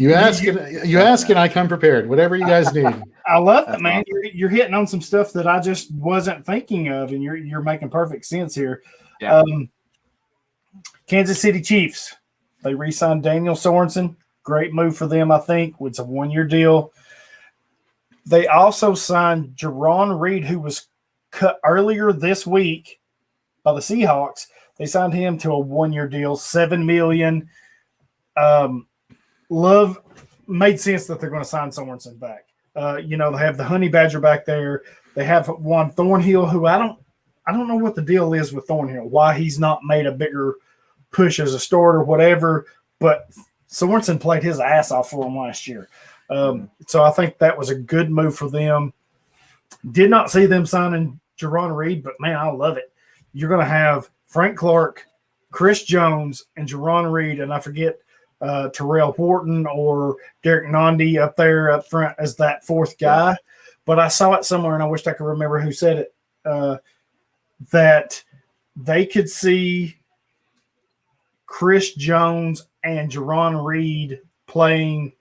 You ask and I come prepared. Whatever you guys need. I love it, man. You're hitting on some stuff that I just wasn't thinking of, and you're making perfect sense here. Yeah. Kansas City Chiefs, they re-signed Daniel Sorensen. Great move for them, I think. It's a 1-year deal. They also signed Jerron Reed, who was cut earlier this week by the Seahawks. They signed him to a 1-year deal, $7 million. Made sense that they're going to sign Sorensen back. They have the Honey Badger back there. They have Juan Thornhill, who I don't know what the deal is with Thornhill, why he's not made a bigger push as a starter, whatever. But Sorensen played his ass off for him last year. So I think that was a good move for them. Did not see them signing Jerron Reed, but, man, I love it. You're going to have Frank Clark, Chris Jones, and Jerron Reed, and I forget Terrell Wharton or Derek Nandi up there up front as that fourth guy. But I saw it somewhere, and I wished I could remember who said it, that they could see Chris Jones and Jerron Reed playing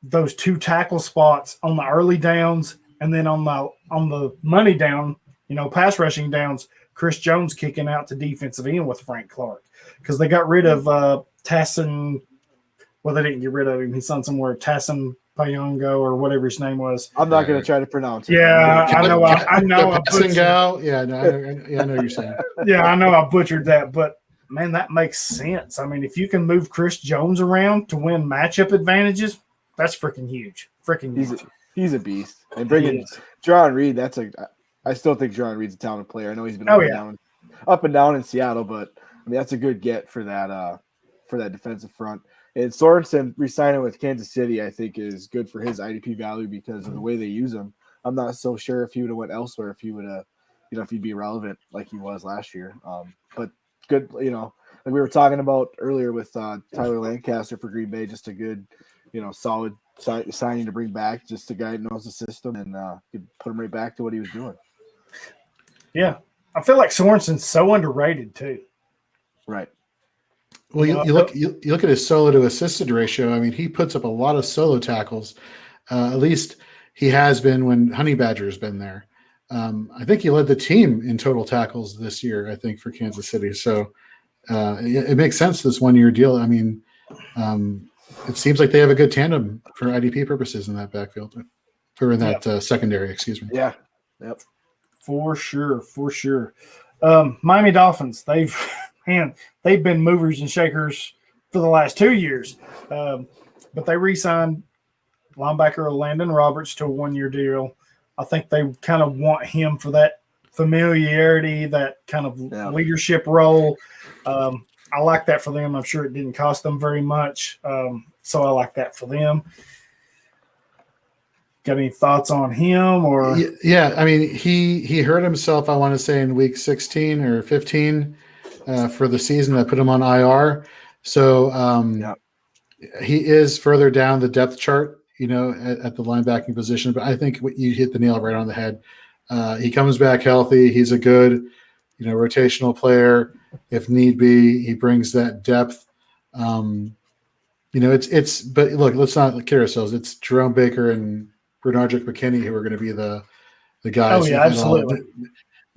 those 2 tackle spots on the early downs, and then on the money down, pass rushing downs, Chris Jones kicking out to defensive end with Frank Clark, because they got rid of Tassin. Well, they didn't get rid of him. He's on somewhere, Tassin Payongo or whatever his name was. I'm not going to try to pronounce it. Yeah, I know. I know. I know you're saying. Yeah, I know. I butchered that, but man, that makes sense. I mean, if you can move Chris Jones around to win matchup advantages, that's freaking huge. He's a beast. And bringing Jerron Reed, I still think Jerron Reed's a talented player. I know he's been up and down in Seattle, but I mean that's a good get for that defensive front. And Sorensen re-signing with Kansas City, I think, is good for his IDP value because of the way they use him. I'm not so sure if he would have went elsewhere, if he would have, if he'd be relevant like he was last year. But good, like we were talking about earlier with Tyler Lancaster for Green Bay, just a good, solid signing to bring back, just a guy who knows the system and could put him right back to what he was doing. Yeah. I feel like Sorensen's so underrated too. Right. Well, you look at his solo to assisted ratio. I mean, he puts up a lot of solo tackles. At least he has been when Honey Badger's been there. I think he led the team in total tackles this year, I think, for Kansas City. So it makes sense, this 1-year deal. I mean, it seems like they have a good tandem for IDP purposes in that backfield, or in that secondary, excuse me. Yeah. Yep. For sure. Miami Dolphins, they've been movers and shakers for the last 2 years. But they re-signed linebacker Landon Roberts to a 1-year deal. I think they kind of want him for that familiarity, that kind of leadership role. I like that for them. I'm sure it didn't cost them very much. So I like that for them. Got any thoughts on him? Or yeah, I mean, he hurt himself, I want to say, in week 16 or 15 for the season. That put him on IR. So he is further down the depth chart, at the linebacking position. But I think you hit the nail right on the head. He comes back healthy. He's a good, rotational player. If need be, he brings that depth. But look, let's not kid ourselves. It's Jerome Baker and Bernardrick McKinney who are going to be the guys. Oh, yeah, absolutely.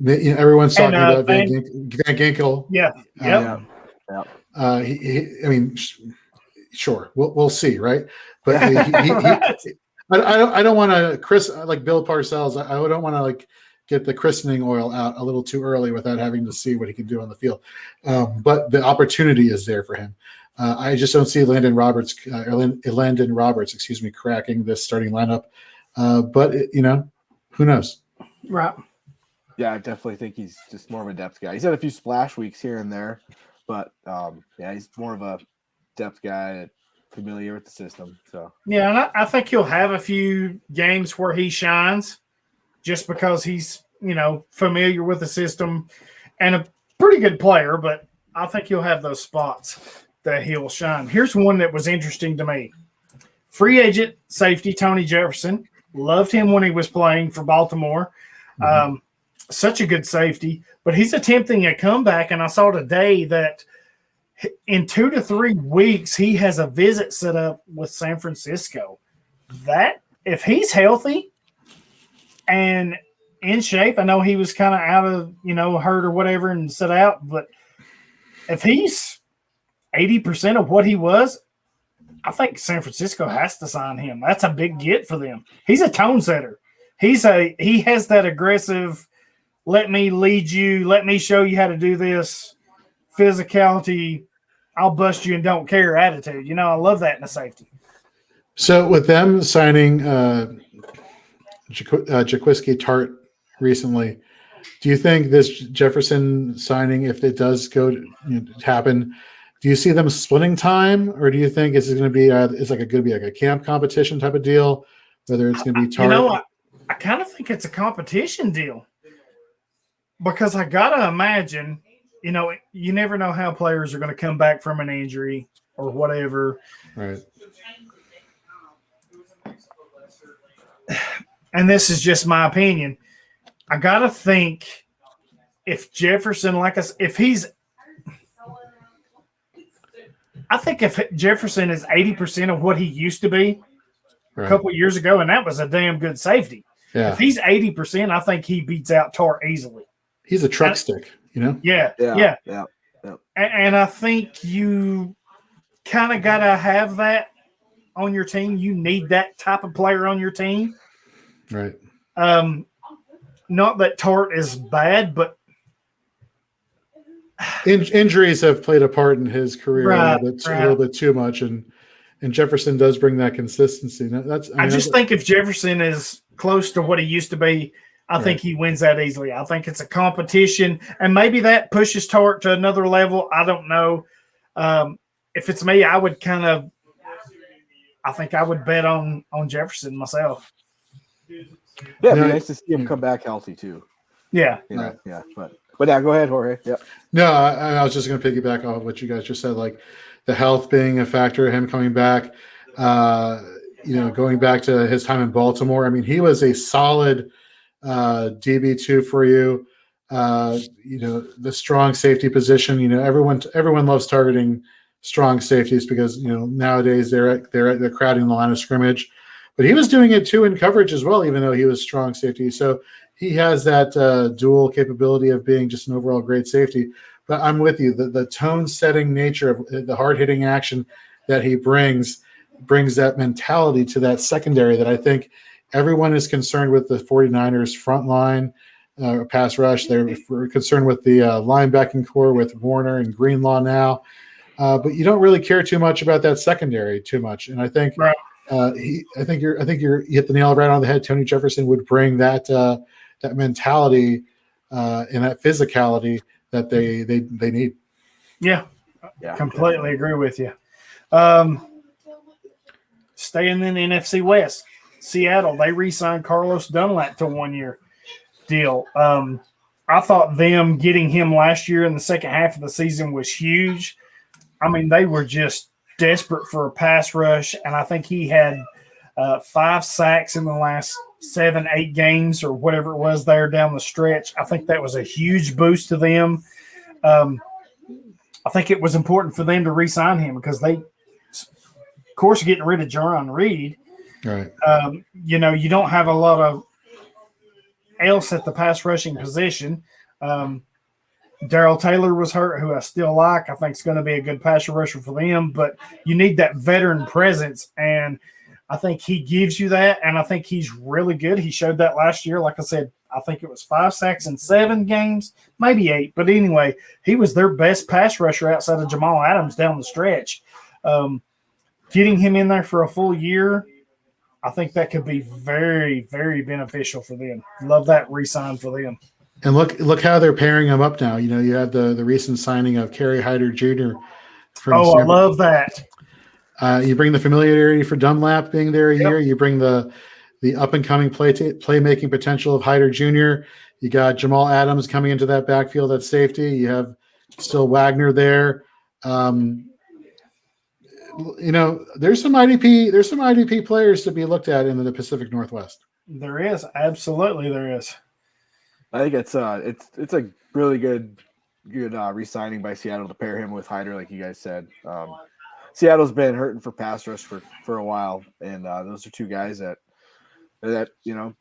Everyone's talking about Van Ginkel. Yeah. Sure. We'll see, right? But I don't want to like Bill Parcells. I don't want to get the christening oil out a little too early without having to see what he can do on the field. But the opportunity is there for him. I just don't see Landon Roberts, cracking this starting lineup. But who knows? Right. Yeah, I definitely think he's just more of a depth guy. He's had a few splash weeks here and there, but he's more of a depth guy, familiar with the system. So yeah, and I think he'll have a few games where he shines, just because he's familiar with the system and a pretty good player. But I think he'll have those spots that he'll shine. Here's one that was interesting to me: free agent safety Tony Jefferson. Loved him when he was playing for Baltimore. Such a good safety, but he's attempting a comeback. And I saw today that in 2 to 3 weeks, he has a visit set up with San Francisco. That if he's healthy and in shape, I know he was kind of out of, hurt or whatever and set out, but if he's 80% of what he was, I think San Francisco has to sign him. That's a big get for them. He's a tone setter. He has that aggressive, let me lead you, let me show you how to do this, physicality, I'll bust you and don't care attitude. I love that in a safety. So with them signing Jaquiski Tart recently, do you think this Jefferson signing, if it does go to happen, do you see them splitting time, or do you think it's going to be going to be like a camp competition type of deal? Whether it's going to be Tart, I kind of think it's a competition deal because I gotta imagine, you never know how players are going to come back from an injury or whatever. Right. And this is just my opinion. I got to think if Jefferson, if Jefferson is 80% of what he used to be a couple of years ago, and that was a damn good safety. Yeah. If he's 80%, I think he beats out Tart easily. He's a truck stick, Yeah. And I think you kind of got to have that on your team. You need that type of player on your team. Right. Not that Tart is bad, but injuries have played a part in his career a little bit too much, and Jefferson does bring that consistency. I think if Jefferson is close to what he used to be, I think he wins that easily. I think it's a competition, and maybe that pushes Tart to another level. I don't know. If it's me, I would I think I would bet on Jefferson myself. Yeah, it'd be nice to see him come back healthy too. Yeah. Yeah. But yeah, go ahead, Jorge. Yeah. No, I was just going to piggyback off of what you guys just said, like the health being a factor, him coming back, going back to his time in Baltimore. I mean, he was a solid DB2 for you. The strong safety position. Everyone loves targeting strong safeties because nowadays they're crowding the line of scrimmage. But he was doing it too in coverage as well, even though he was strong safety. So he has that dual capability of being just an overall great safety. But I'm with you. The tone-setting nature of the hard-hitting action that he brings that mentality to that secondary that I think everyone is concerned with the 49ers front line pass rush. They're concerned with the linebacking core with Warner and Greenlaw now. But you don't really care too much about that secondary too much. And I think – I think you hit the nail right on the head. Tony Jefferson would bring that mentality and that physicality that they need. Yeah, completely agree with you. Staying in the NFC West, Seattle, they re-signed Carlos Dunlap to a 1-year deal. I thought them getting him last year in the second half of the season was huge. I mean, they were just desperate for a pass rush, and I think he had 5 sacks in the last 7-8 games or whatever it was there down the stretch. I think that was a huge boost to them. I think it was important for them to re-sign him because they, of course, getting rid of Jaron Reed. Right. You don't have a lot of else at the pass rushing position. Daryl Taylor was hurt, who I still like. I think it's going to be a good pass rusher for them, but you need that veteran presence, and I think he gives you that, and I think he's really good. He showed that last year. Like I said, I think it was 5 sacks in 7 games, maybe 8. But anyway, he was their best pass rusher outside of Jamal Adams down the stretch. Getting him in there for a full year, I think that could be very, very beneficial for them. Love that re-sign for them. And look how they're pairing him up now. You have the recent signing of Kerry Hyder Jr. I love that. You bring the familiarity for Dunlap being there a year. You bring the up-and-coming playmaking potential of Hyder Jr. You got Jamal Adams coming into that backfield at safety. You have still Wagner there. There's some IDP players to be looked at in the Pacific Northwest. There is. Absolutely there is. I think it's a really good re-signing by Seattle to pair him with Hyder, like you guys said. Seattle's been hurting for pass rush for a while, and those are two guys that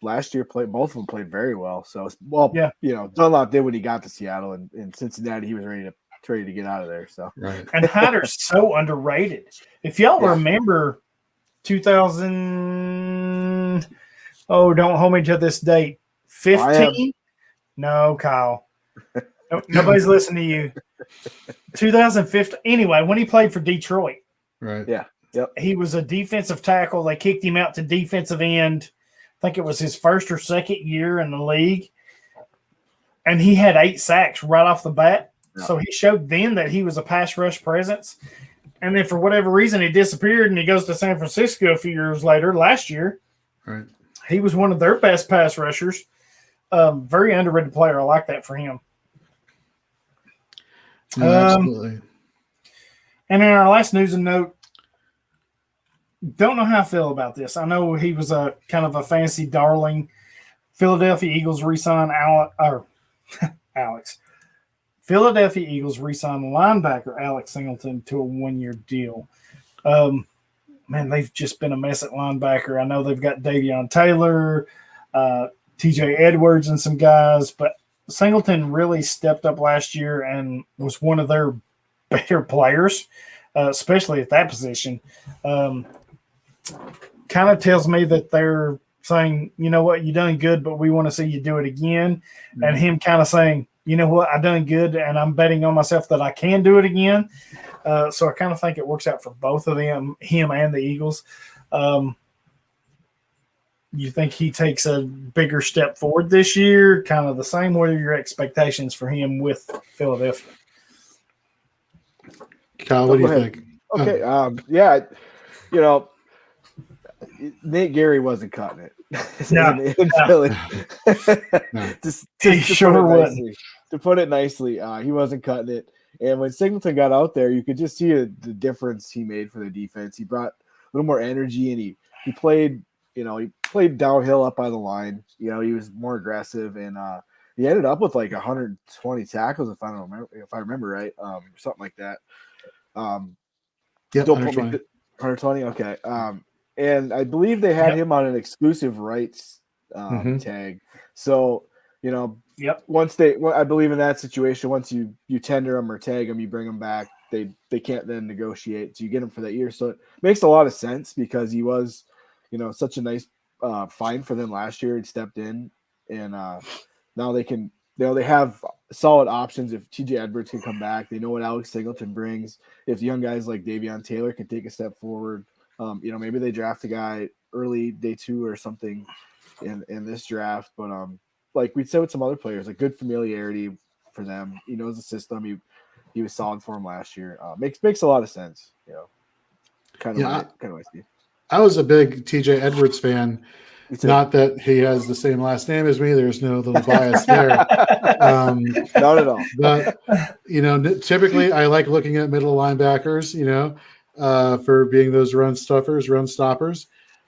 last year both of them played very well. So Dunlop did what he got to Seattle, and in Cincinnati he was ready to get out of there. So right. And Hyder's so underrated. If y'all remember 2000, don't hold me to this date. 15? No, Kyle. Nobody's listening to you. 2015. Anyway, when he played for Detroit. Right. Yeah. Yep. He was a defensive tackle. They kicked him out to defensive end. I think it was his first or second year in the league. And he had 8 sacks right off the bat. Yeah. So he showed then that he was a pass rush presence. And then for whatever reason, he disappeared and he goes to San Francisco a few years later, last year. Right. He was one of their best pass rushers. Very underrated player. I like that for him. Absolutely. And in our last news and note, don't know how I feel about this. I know he was a kind of a fantasy darling. Philadelphia Eagles re-sign Alex. Philadelphia Eagles re-signed linebacker Alex Singleton to a 1-year deal. Man, they've just been a mess at linebacker. I know they've got Daryl Taylor, TJ Edwards, and some guys, but Singleton really stepped up last year and was one of their better players, especially at that position. Kind of tells me that they're saying, you know what, you done good, but we want to see you do it again. Mm-hmm. And him kind of saying, you know what, I done good, and I'm betting on myself that I can do it again. So I kind of think it works out for both of them, him and the Eagles. You think he takes a bigger step forward this year? Kind of the same. What are your expectations for him with Philadelphia? Kyle, what do you think? Okay. Nate Gary wasn't cutting it. In Philly. To put it nicely, he wasn't cutting it. And when Singleton got out there, you could just see the difference he made for the defense. He brought a little more energy, and he played – he played downhill up by the line. He was more aggressive, and he ended up with like 120 tackles, if I remember right, something like that. Yeah, 120. Okay. And I believe they had him on an exclusive rights tag. So once I believe in that situation, once you tender them or tag them, you bring them back. They can't then negotiate, so you get him for that year. So it makes a lot of sense because he was. Such a nice find for them last year. He stepped in, and now they can. They have solid options. If TJ Edwards can come back, they know what Alex Singleton brings. If young guys like Davion Taylor can take a step forward, maybe they draft a guy early day 2 or something in this draft. But like we said with some other players, like good familiarity for them. He knows the system. He was solid for him last year. Makes a lot of sense. Kind of what I see. I was a big TJ Edwards fan. Not that he has the same last name as me. There's no little bias there. Not at all. But, typically I like looking at middle linebackers, for being those run stoppers.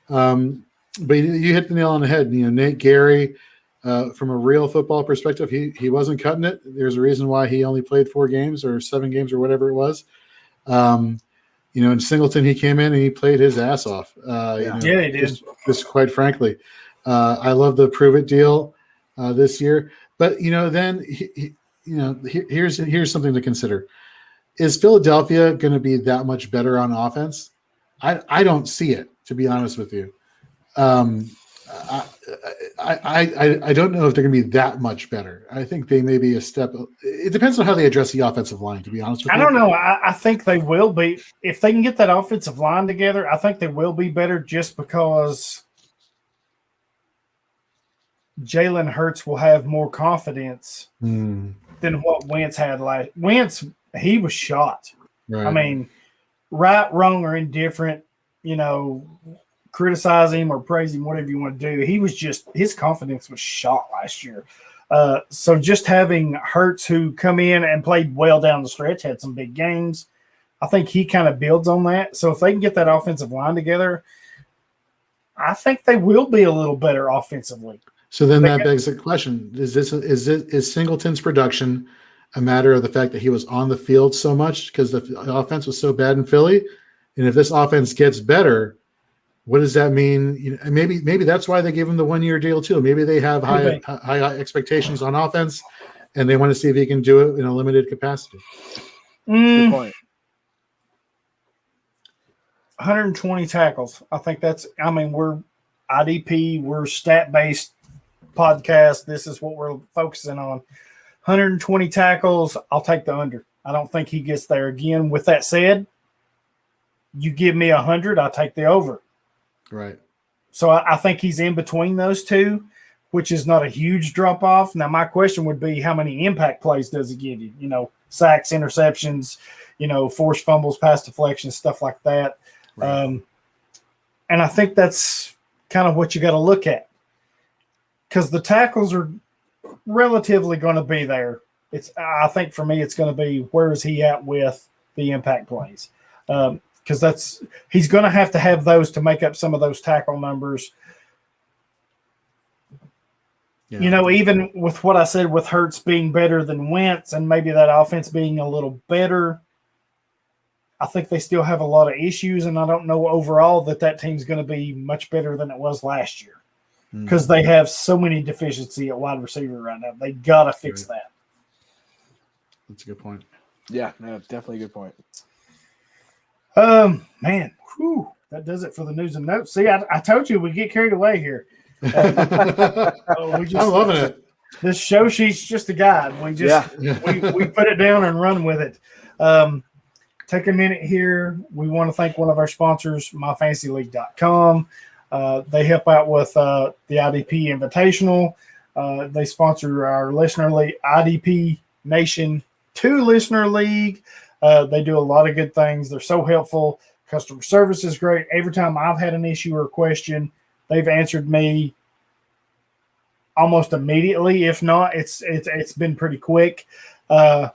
But you hit the nail on the head. Nate Gary, from a real football perspective, he wasn't cutting it. There's a reason why he only played 4 games or 7 games or whatever it was. In Singleton, he came in and he played his ass off. He did. Just quite frankly, I love the prove it deal this year. But then here's something to consider: is Philadelphia going to be that much better on offense? I don't see it, to be honest with you. I don't know if they're going to be that much better. I think they may be a step. It depends on how they address the offensive line, to be honest with you. I don't know. I think they will be. If they can get that offensive line together, I think they will be better just because Jalen Hurts will have more confidence than what Wentz had last. Wentz, he was shot. Right. I mean, right, wrong, or indifferent, criticize him or praise him, whatever you want to do. He was his confidence was shot last year. So just having Hurts, who come in and played well down the stretch, had some big games, I think he kind of builds on that. So if they can get that offensive line together, I think they will be a little better offensively. So then that begs the question: is Singleton's production a matter of the fact that he was on the field so much because the offense was so bad in Philly. And if this offense gets better, what does that mean? You know, maybe that's why they gave him the 1-year deal too. Maybe they have high expectations on offense, and they want to see if he can do it in a limited capacity. Good point. 120 tackles. I think we're IDP, we're stat-based podcast. This is what we're focusing on. 120 tackles, I'll take the under. I don't think he gets there. Again, with that said, you give me 100, I'll take the over. Right. So I think he's in between those two, which is not a huge drop-off. Now, my question would be, how many impact plays does he give you? You know, sacks, interceptions, forced fumbles, pass deflections, stuff like that. Right. And I think that's kind of what you got to look at, because the tackles are relatively going to be there. I think for me, it's going to be, where is he at with the impact plays? Because he's going to have those to make up some of those tackle numbers. Yeah. Even with what I said with Hurts being better than Wentz and maybe that offense being a little better, I think they still have a lot of issues, and I don't know overall that team's going to be much better than it was last year, because they have so many deficiencies at wide receiver right now. They got to fix that. That's a good point. Yeah, no, definitely a good point. Man, that does it for the news and notes. See, I told you we get carried away here. I'm loving it. This show sheet's just a guide. We put it down and run with it. Take a minute here. We want to thank one of our sponsors, myfantasyleague.com. They help out with the IDP Invitational. They sponsor our listener league, IDP Nation 2 Listener League. They do a lot of good things. They're so helpful. Customer service is great. Every time I've had an issue or a question, they've answered me almost immediately. If not, it's been pretty quick. I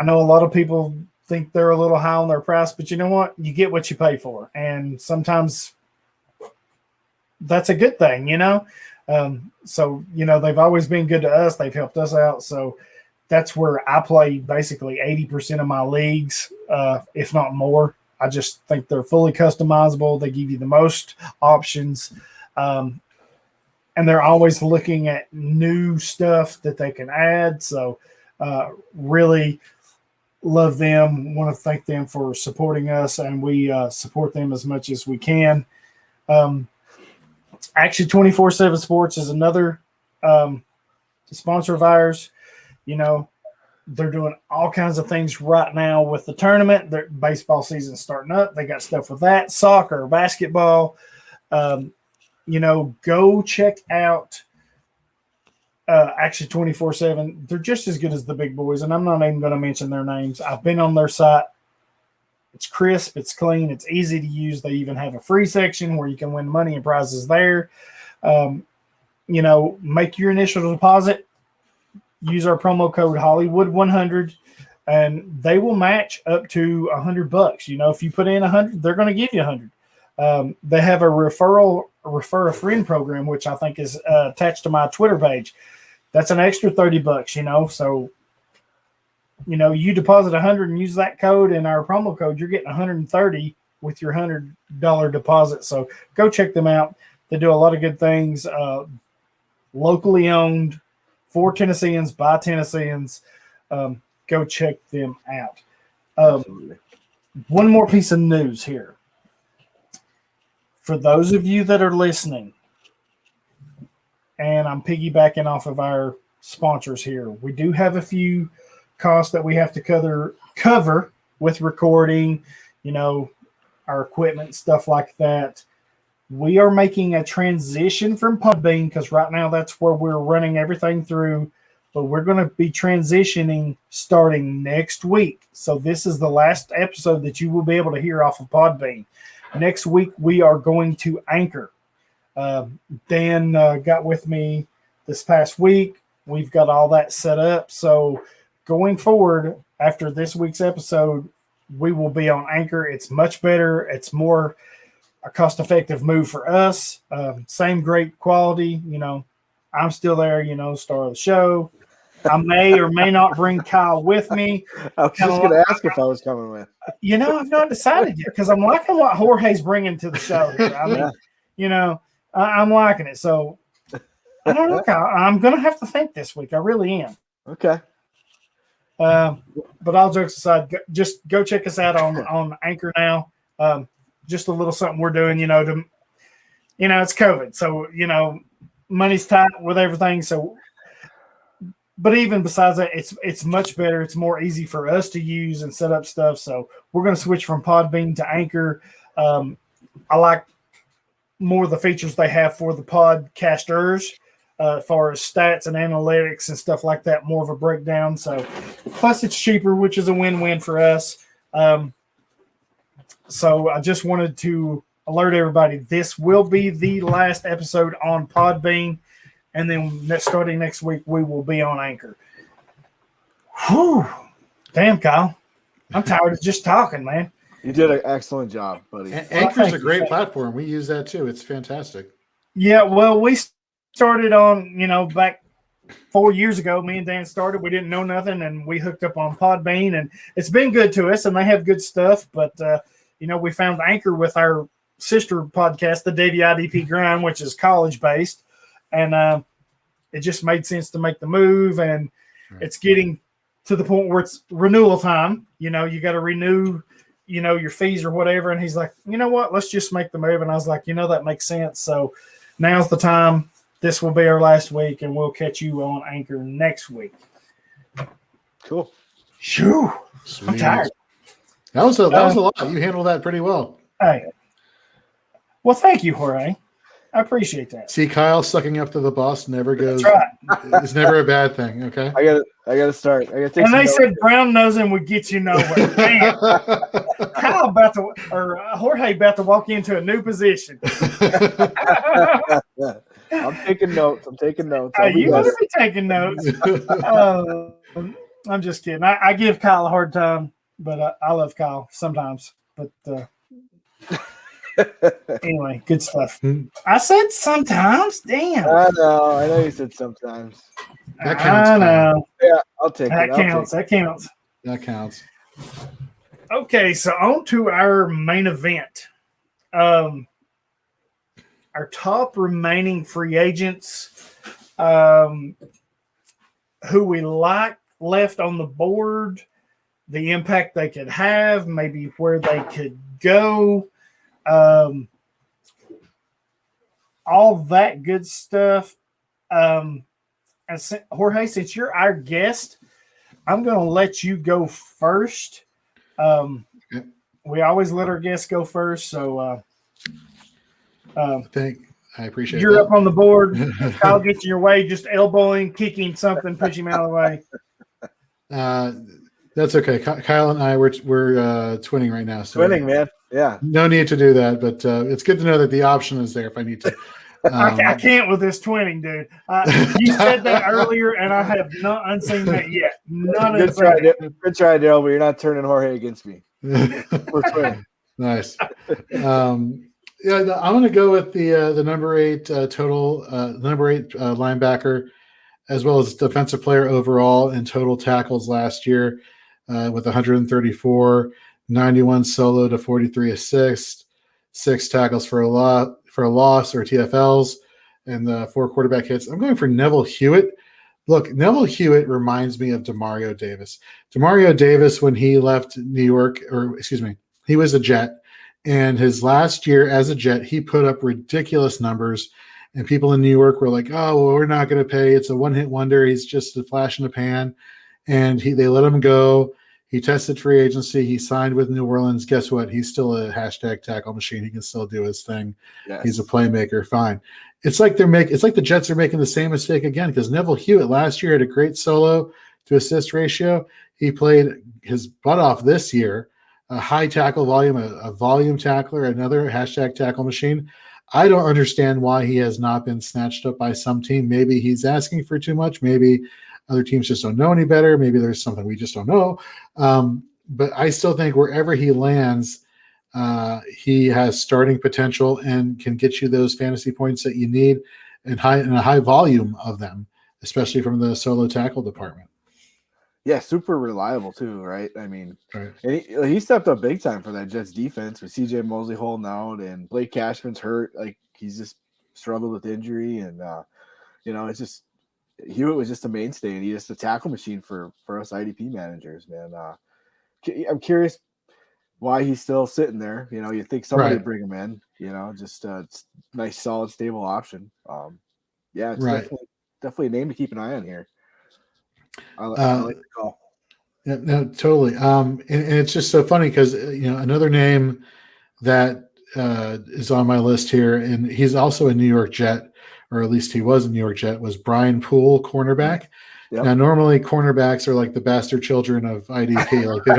know a lot of people think they're a little high on their price, but you know what? You get what you pay for. And sometimes that's a good thing, So, they've always been good to us. They've helped us out. So that's where I play basically 80% of my leagues, if not more. I just think they're fully customizable. They give you the most options. And they're always looking at new stuff that they can add. So really love them. Want to thank them for supporting us, and we support them as much as we can. Actually, 24/7 Sports is another sponsor of ours. They're doing all kinds of things right now with the tournament. Their baseball season's starting up. They got stuff with that, soccer, basketball. Go check out Actually 24/7. They're just as good as the big boys, and I'm not even going to mention their names. I've been on their site. It's crisp, it's clean, it's easy to use. They even have a free section where you can win money and prizes there. Make your initial deposit. Use our promo code Hollywood100, and they will match up to $100. If you put in 100, they're going to give you 100. They have a refer a friend program, which I think is attached to my Twitter page. That's an extra $30. So you deposit 100 and use that code and our promo code, you're getting 130 with your $100 deposit. So go check them out. They do a lot of good things. Locally owned, for Tennesseans, by Tennesseans. Go check them out. One more piece of news here. For those of you that are listening, and I'm piggybacking off of our sponsors here, we do have a few costs that we have to cover with recording, our equipment, stuff like that. We are making a transition from Podbean because right now that's where we're running everything through, but we're going to be transitioning starting next week. So this is the last episode that you will be able to hear off of Podbean. Next week, we are going to Anchor. Dan got with me this past week. We've got all that set up. So going forward, after this week's episode, we will be on Anchor. It's much better. It's more a cost-effective move for us. Same great quality. I'm still there, star of the show. I may or may not bring Kyle with me. I was just going to ask if I was coming with. I've not decided yet because I'm liking what Jorge's bringing to the show. I mean, I'm liking it. So I don't know, Kyle. I'm going to have to think this week. I really am. Okay. But all jokes aside, just go check us out on Anchor now. Just a little something we're doing, it's COVID. So, money's tight with everything. So, but even besides that, it's much better. It's more easy for us to use and set up stuff. So we're going to switch from Podbean to Anchor. I like more of the features they have for the podcasters. As far as stats and analytics and stuff like that, more of a breakdown. So, plus it's cheaper, which is a win-win for us. So I just wanted to alert everybody, this will be the last episode on Podbean, and then starting next week, we will be on Anchor. Whew. Damn, Kyle. I'm tired of just talking, man. You did an excellent job, buddy. Anchor's a great platform. We use that too. It's fantastic. Yeah, well, we started on, back 4 years ago, me and Dan started. We didn't know nothing, and we hooked up on Podbean, and it's been good to us, and they have good stuff. But, we found Anchor with our sister podcast, the Davy IDP Grind, which is college-based, and it just made sense to make the move, and it's getting to the point where it's renewal time. You got to renew, your fees or whatever, and he's like, you know what, let's just make the move. And I was like, that makes sense. So now's the time. This will be our last week, and we'll catch you on Anchor next week. Cool. Shoo. I'm tired. That was a lot. You handled that pretty well. Hey. Well, thank you, Jorge. I appreciate that. See, Kyle sucking up to the boss never goes. That's right. It's never a bad thing. Okay. I got to start. I got to take. And they said brown nosing would get you nowhere. Damn. Kyle Jorge about to walk into a new position. I'm taking notes. You better be taking notes. I'm just kidding. I give Kyle a hard time, but I love Kyle sometimes. But anyway, good stuff. I said sometimes. Damn. I know you said sometimes. That counts. I know. Yeah, I'll take that it. That counts. Okay, so on to our main event. Our top remaining free agents, who we like left on the board, the impact they could have, maybe where they could go, all that good stuff. And Jorge, since you're our guest, I'm going to let you go first. We always let our guests go first, so I appreciate you're that. up on the board. Kyle gets in your way, just elbowing, kicking something, push him out of the way. That's okay. Kyle and I we're twinning right now. So Twinning, man. Yeah. No need to do that, but it's good to know that the option is there if I need to. I can't with this twinning, dude. You said that earlier, and I have not unseen that yet. Good try, Daryl, but you're not turning Jorge against me. We're twinning. Nice. I'm going to go with the number 8 total, number 8 linebacker, as well as defensive player overall in total tackles last year, with 134, 91 solo to 43 assists, 6 tackles for a loss or TFLs, and 4 quarterback hits. I'm going for Neville Hewitt. Look, Neville Hewitt reminds me of Demario Davis. Demario Davis, when he left New York, he was a Jet, and his last year as a Jet, he put up ridiculous numbers, and people in New York were like, oh, well, we're not going to pay. It's a one-hit wonder. He's just a flash in the pan, and they let him go. He tested free agency. He signed with New Orleans. Guess what? He's still a hashtag tackle machine. He can still do his thing. Yes. He's a playmaker. Fine. It's like the Jets are making the same mistake again, because Neville Hewitt last year had a great solo to assist ratio. He played his butt off this year. A high tackle volume, a volume tackler, another hashtag tackle machine. I don't understand why he has not been snatched up by some team. Maybe he's asking for too much. Maybe other teams just don't know any better. Maybe there's something we just don't know. But I still think wherever he lands, he has starting potential and can get you those fantasy points that you need and a high volume of them. especially from the solo tackle department. Yeah, super reliable too, right? I mean, Right. and he stepped up big time for that Jets defense with CJ Mosley holding out and Blake Cashman's hurt. Like he's just struggled with injury, and it's just Hewitt was just a mainstay, and he's just a tackle machine for us IDP managers, man. I'm curious why he's still sitting there. You think somebody would bring him in. Just it's nice, solid, stable option. It's definitely a name to keep an eye on here. I like the call. Yeah, no, totally. And it's just so funny because another name that is on my list here, and he's also a New York Jet, or at least he was a New York Jet, was Brian Poole, cornerback. Yep. Now, normally cornerbacks are like the bastard children of IDP. Like they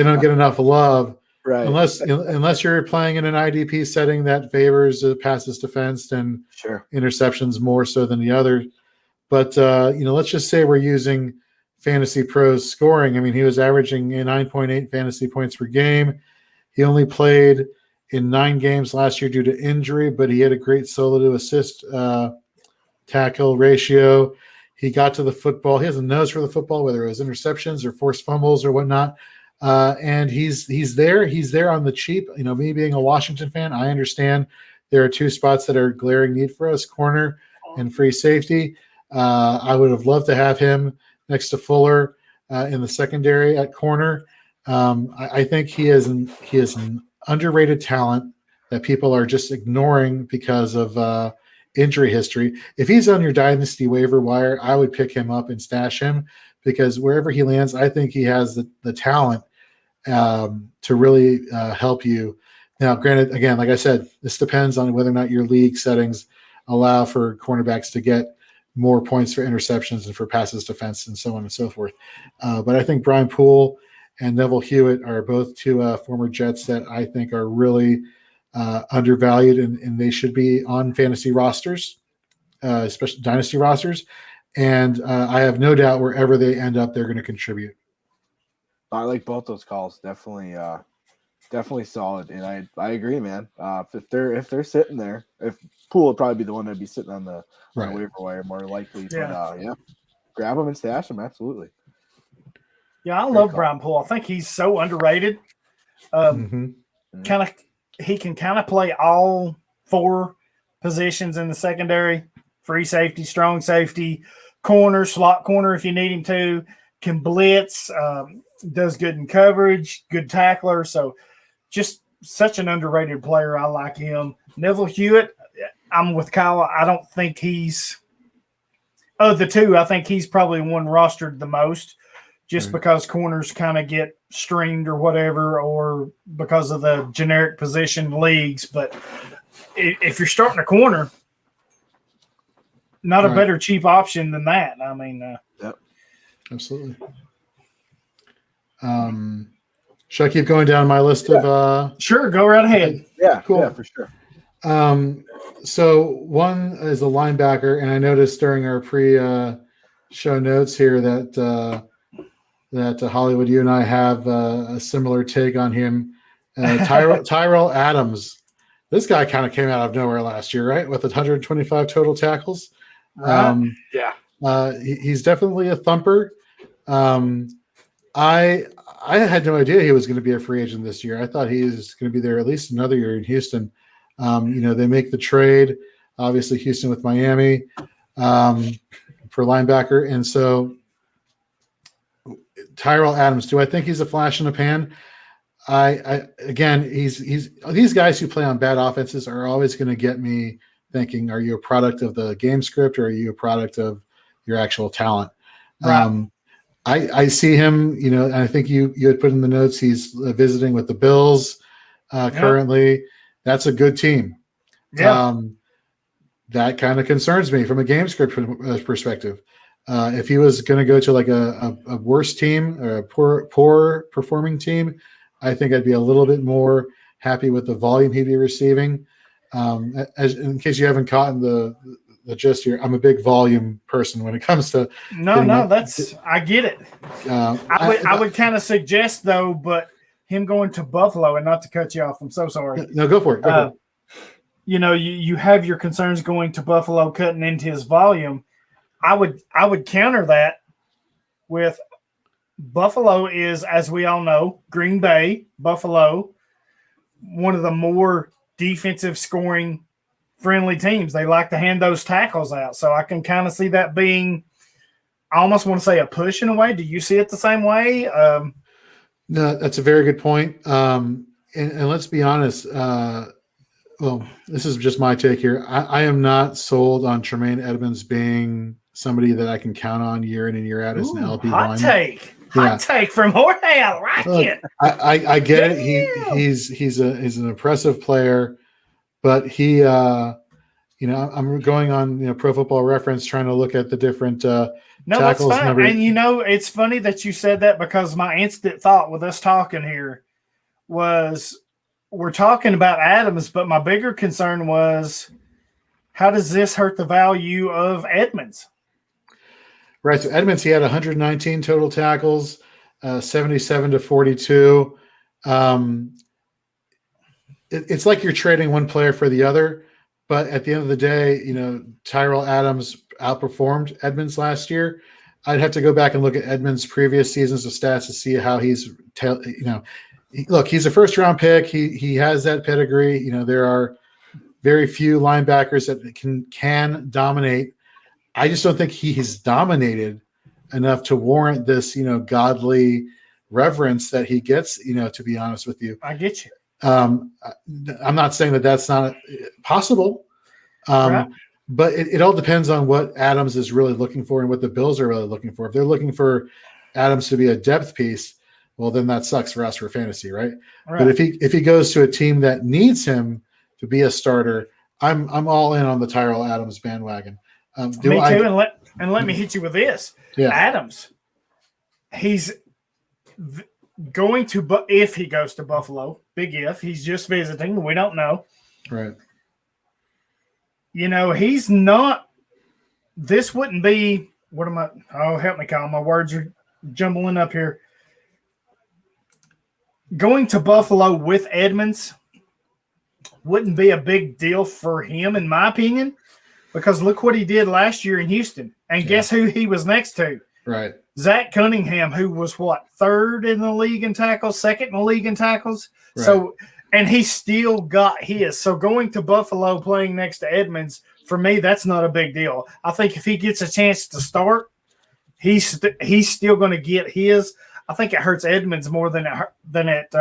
don't get enough love, right? Unless you're playing in an IDP setting that favors passes defense and interceptions more so than the other. But let's just say we're using Fantasy Pros scoring. I mean, he was averaging 9.8 fantasy points per game. He only played in 9 games last year due to injury, but he had a great solo to assist tackle ratio. He got to the football. He has a nose for the football, whether it was interceptions or forced fumbles or whatnot. And he's there. He's there on the cheap. Me being a Washington fan, I understand there are 2 spots that are glaring need for us: corner and free safety. I would have loved to have him next to Fuller in the secondary at corner. I think he is an underrated talent that people are just ignoring because of injury history. If he's on your dynasty waiver wire, I would pick him up and stash him, because wherever he lands, I think he has the talent to really help you. Now, granted, again, like I said, this depends on whether or not your league settings allow for cornerbacks to get more points for interceptions and for passes defense and so on and so forth. But I think Brian Poole and Neville Hewitt are both 2 former Jets that I think are really undervalued, and they should be on fantasy rosters, especially dynasty rosters. And I have no doubt wherever they end up, they're going to contribute. I like both those calls. Definitely solid, and I agree, man. If they're sitting there, if Poole would probably be the one that'd be sitting on the waiver wire more likely. Yeah. But grab him and stash him. Absolutely. Yeah, I love Brian Poole. I think he's so underrated. He can kind of play all 4 positions in the secondary: free safety, strong safety, corner, slot corner if you need him to. Can blitz. Does good in coverage. Good tackler. So just such an underrated player. I like him. Neville Hewitt, I'm with Kyle. I don't think he's – of the 2, I think he's probably one rostered the most, just because corners kind of get streamed or whatever, or because of the generic position leagues. But if you're starting a corner, not a better cheap option than that. I mean absolutely. Should I keep going down my list of Sure, go right ahead. Yeah, cool. Yeah, for sure. So one is a linebacker, and I noticed during our pre-show notes here that Hollywood, you and I have a similar take on him. Tyrell Adams. This guy kind of came out of nowhere last year, right? With 125 total tackles. He's definitely a thumper. I had no idea he was going to be a free agent this year. I thought he was going to be there at least another year in Houston. They make the trade, obviously Houston with Miami for linebacker. And so Tyrell Adams, do I think he's a flash in the pan? He's these guys who play on bad offenses are always going to get me thinking, are you a product of the game script, or are you a product of your actual talent? Right. I see him, and I think you had put in the notes, he's visiting with the Bills currently. That's a good team. Yeah. That kind of concerns me from a game script perspective. If he was going to go to like a worse team or a poor performing team, I think I'd be a little bit more happy with the volume he'd be receiving. In case you haven't caught in the gist here, I'm a big volume person when it comes to. I get it. I would kind of suggest though, but him going to Buffalo, and not to cut you off, I'm so sorry. No, go for it. You have your concerns going to Buffalo, cutting into his volume. I would counter that with Buffalo is, as we all know, Green Bay, Buffalo, one of the more defensive scoring friendly teams. They like to hand those tackles out. So I can kind of see that being, I almost want to say, a push in a way. Do you see it the same way? No, that's a very good point. And let's be honest. Well, this is just my take here. I am not sold on Tremaine Edmonds being somebody that I can count on year in and year out as an LB hot lineman. Hot take from Jorge. I like it. I get it. He's an impressive player, but he I'm going on Pro Football Reference trying to look at the different tackles. That's fine. And it's funny that you said that, because my instant thought with us talking here was we're talking about Adams, but my bigger concern was, how does this hurt the value of Edmonds? Right. So Edmonds, he had 119 total tackles, 77 to 42. It's like you're trading one player for the other, but at the end of the day, Tyrell Adams outperformed Edmonds last year. I'd have to go back and look at Edmonds' previous seasons of stats to see how he's, look, he's a first-round pick. He has that pedigree. There are very few linebackers that can dominate. I just don't think he's dominated enough to warrant this, godly reverence that he gets, to be honest with you. I get you. I'm not saying that that's not possible, right. But it all depends on what Adams is really looking for and what the Bills are really looking for. If they're looking for Adams to be a depth piece, well, then that sucks for us for fantasy, right? But if he goes to a team that needs him to be a starter, I'm all in on the Tyrell Adams bandwagon. Me too. And let me hit you with this. Yeah. Adams, he's going to, if he goes to Buffalo, big if, he's just visiting. We don't know. Right. He's not, this wouldn't be, help me, Kyle. My words are jumbling up here. Going to Buffalo with Edmonds wouldn't be a big deal for him, in my opinion, because look what he did last year in Houston. And guess who he was next to? Right. Zach Cunningham, who was third in the league in tackles, second in the league in tackles. Right. So, and he still got his. So going to Buffalo playing next to Edmonds, for me, that's not a big deal. I think if he gets a chance to start, he's still going to get his. I think it hurts Edmonds more than it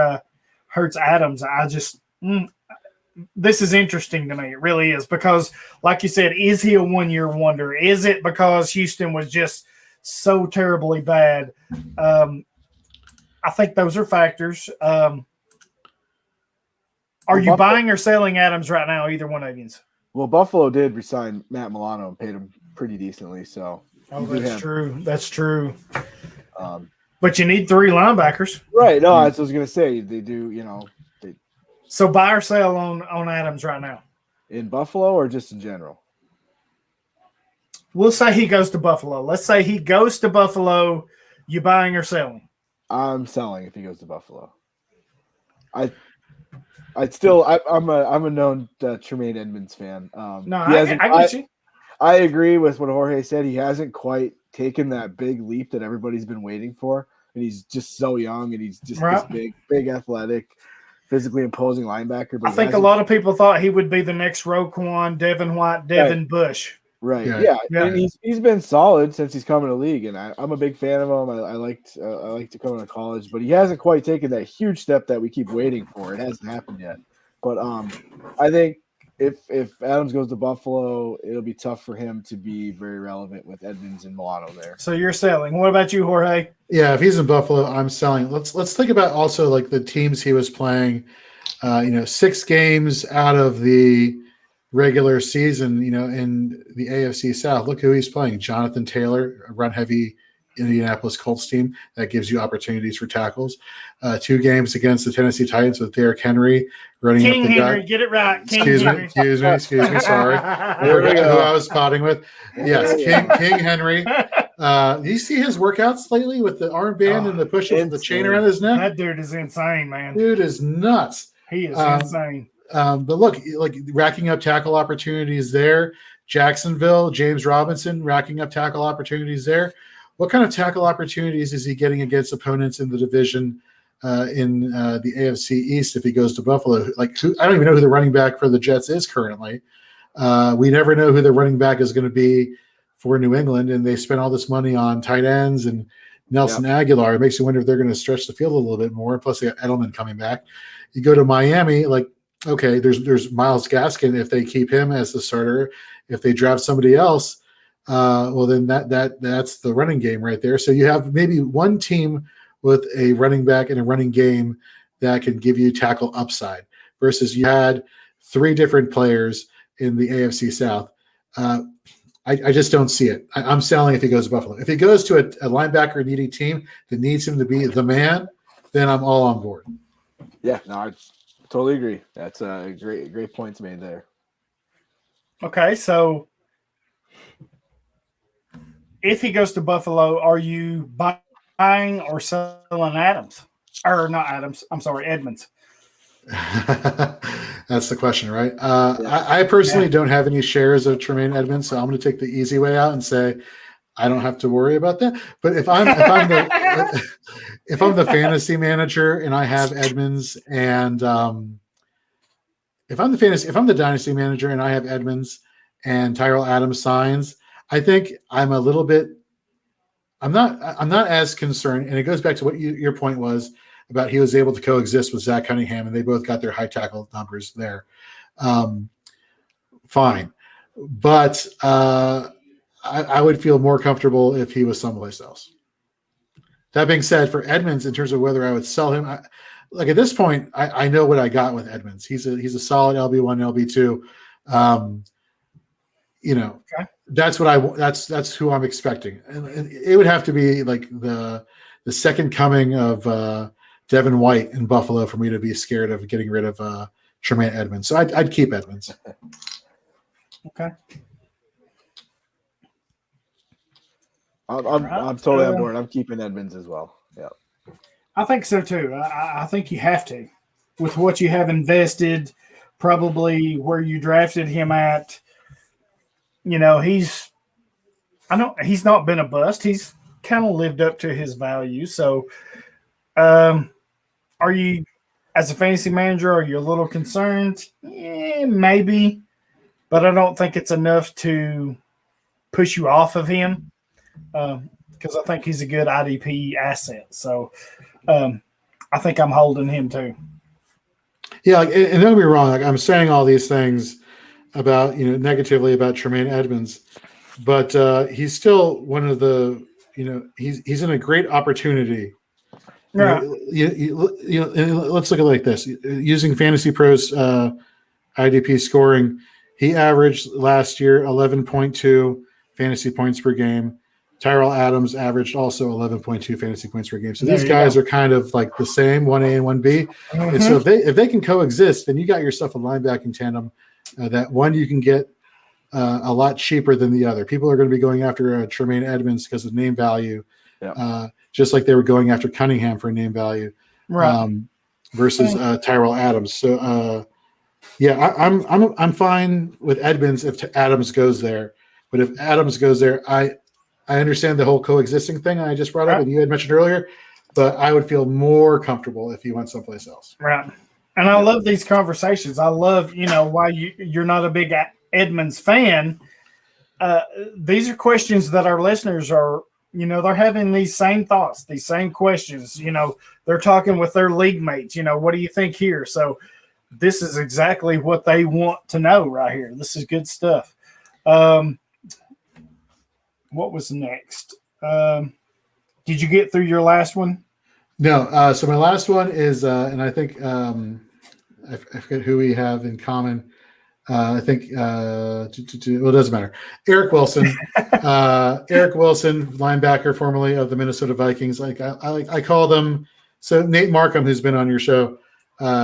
hurts Adams. This is interesting to me. It really is, because, like you said, is he a one-year wonder? Is it because Houston was just so terribly bad? I think those are factors. Are you buying or selling Adams right now, either one of you? Well, Buffalo did resign Matt Milano and paid him pretty decently. So, that's true. That's true. But you need 3 linebackers. Right. No, that's what I was going to say. They do, So buy or sell on Adams right now? In Buffalo or just in general? We'll say he goes to Buffalo. Let's say he goes to Buffalo. You buying or selling? I'm selling if he goes to Buffalo. I'm a known Tremaine Edmonds fan. I get you. I agree with what Jorge said. He hasn't quite taken that big leap that everybody's been waiting for, and he's just so young, and he's just this big athletic, physically imposing linebacker. But I think a lot of people thought he would be the next Roquan, Devin White, Devin Bush. Right. Yeah. And he's been solid since he's come in the league, and I'm a big fan of him. I liked Tacoma College, but he hasn't quite taken that huge step that we keep waiting for. It hasn't happened yet. But I think if Adams goes to Buffalo, it'll be tough for him to be very relevant with Edmonds and Milano there. So you're selling. What about you, Jorge? Yeah, if he's in Buffalo, I'm selling. Let's think about also like the teams he was playing. 6 games out of the regular season, in the AFC South. Look who he's playing. Jonathan Taylor, a run-heavy Indianapolis Colts team that gives you opportunities for tackles. 2 games against the Tennessee Titans with Derrick Henry running King up the Henry, gut. get it right. Excuse me. Sorry. I forgot who I was potting with. Yes, King Henry. Do you see his workouts lately with the armband and the push-ups and the chain around his neck? That dude is insane, man. Dude is nuts. He is insane. But look, like racking up tackle opportunities there. Jacksonville, James Robinson racking up tackle opportunities there. What kind of tackle opportunities is he getting against opponents in the division in the AFC East if he goes to Buffalo? I don't even know who the running back for the Jets is currently. We never know who the running back is going to be for New England, and they spent all this money on tight ends and Nelson Aguilar. It makes you wonder if they're going to stretch the field a little bit more. Plus, they got Edelman coming back. You go to Miami, okay, there's Myles Gaskin if they keep him as the starter. If they draft somebody else, well, then that's the running game right there. So you have maybe one team with a running back and a running game that can give you tackle upside versus you had 3 different players in the AFC South. I just don't see it. I'm selling if he goes to Buffalo. If he goes to a linebacker needy team that needs him to be the man, then I'm all on board. Yeah, no, I totally agree. That's a great points made there. Okay, so if he goes to Buffalo, are you buying or selling Adams? Or not Adams, I'm sorry, Edmonds. That's the question, right? I personally don't have any shares of Tremaine Edmonds, so I'm going to take the easy way out and say I don't have to worry about that. But if I'm the fantasy manager and I have Edmonds, and if I'm the dynasty manager and I have Edmonds and Tyrell Adams signs, I think I'm a little bit. I'm not as concerned, and it goes back to what your point was about he was able to coexist with Zach Cunningham, and they both got their high tackle numbers there. Fine. But I would feel more comfortable if he was someplace else. That being said, for Edmonds, in terms of whether I would sell him, at this point, I know what I got with Edmonds. He's a solid LB1, LB2. Okay. That's what that's who I'm expecting. And it would have to be like the second coming of Devin White in Buffalo for me to be scared of getting rid of Tremaine Edmonds. So I'd keep Edmonds. Okay. I'm totally on board. I'm keeping Edmonds as well. Yeah. I think so too. I think you have to, with what you have invested, probably where you drafted him at. He's not been a bust. He's kind of lived up to his value. So, are you, as a fantasy manager, are you a little concerned? Maybe, but I don't think it's enough to push you off of him because I think he's a good IDP asset. So I think I'm holding him too. Yeah, and don't get me wrong. I'm saying all these things about negatively about Tremaine Edmonds, but he's still one of the he's in a great opportunity. Right. Let's look at it like this. Using Fantasy Pros IDP scoring, he averaged last year 11.2 fantasy points per game. Tyrell Adams averaged also 11.2 fantasy points per game. So these guys are kind of like the same, 1A and 1B. Mm-hmm. And so if they can coexist, then you got yourself a linebacking tandem that one you can get a lot cheaper than the other. People are going to be going after Tremaine Edmonds because of name value. Yeah. Just like they were going after Cunningham for name value, right? Versus Tyrell Adams. So, I'm fine with Edmonds if Adams goes there. But if Adams goes there, I understand the whole coexisting thing I just brought up, and you had mentioned earlier. But I would feel more comfortable if he went someplace else. Right. And I love these conversations. I love why you're not a big Edmonds fan. These are questions that our listeners are. They're having these same thoughts, these same questions. They're talking with their league mates. What do you think here? So this is exactly what they want to know right here. This is good stuff. What was next? Did you get through your last one? No. So my last one is, and I think I forget who we have in common. I think well, it doesn't matter. Eric Wilson, linebacker formerly of the Minnesota Vikings. I call them. So Nate Markham, who's been on your show,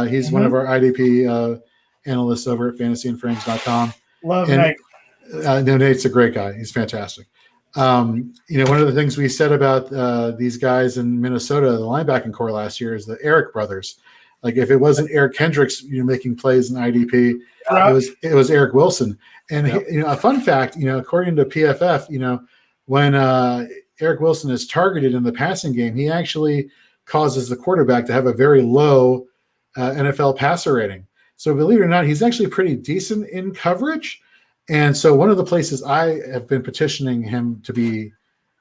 he's one of our IDP analysts over at fantasyandframes.com. Love Nate. Nate's a great guy. He's fantastic. One of the things we said about these guys in Minnesota, the linebacking core last year, is the Eric brothers. Like if it wasn't Eric Kendricks, making plays in IDP, it was Eric Wilson. And a fun fact, according to PFF, when Eric Wilson is targeted in the passing game, he actually causes the quarterback to have a very low NFL passer rating. So believe it or not, he's actually pretty decent in coverage. And so one of the places I have been petitioning him to be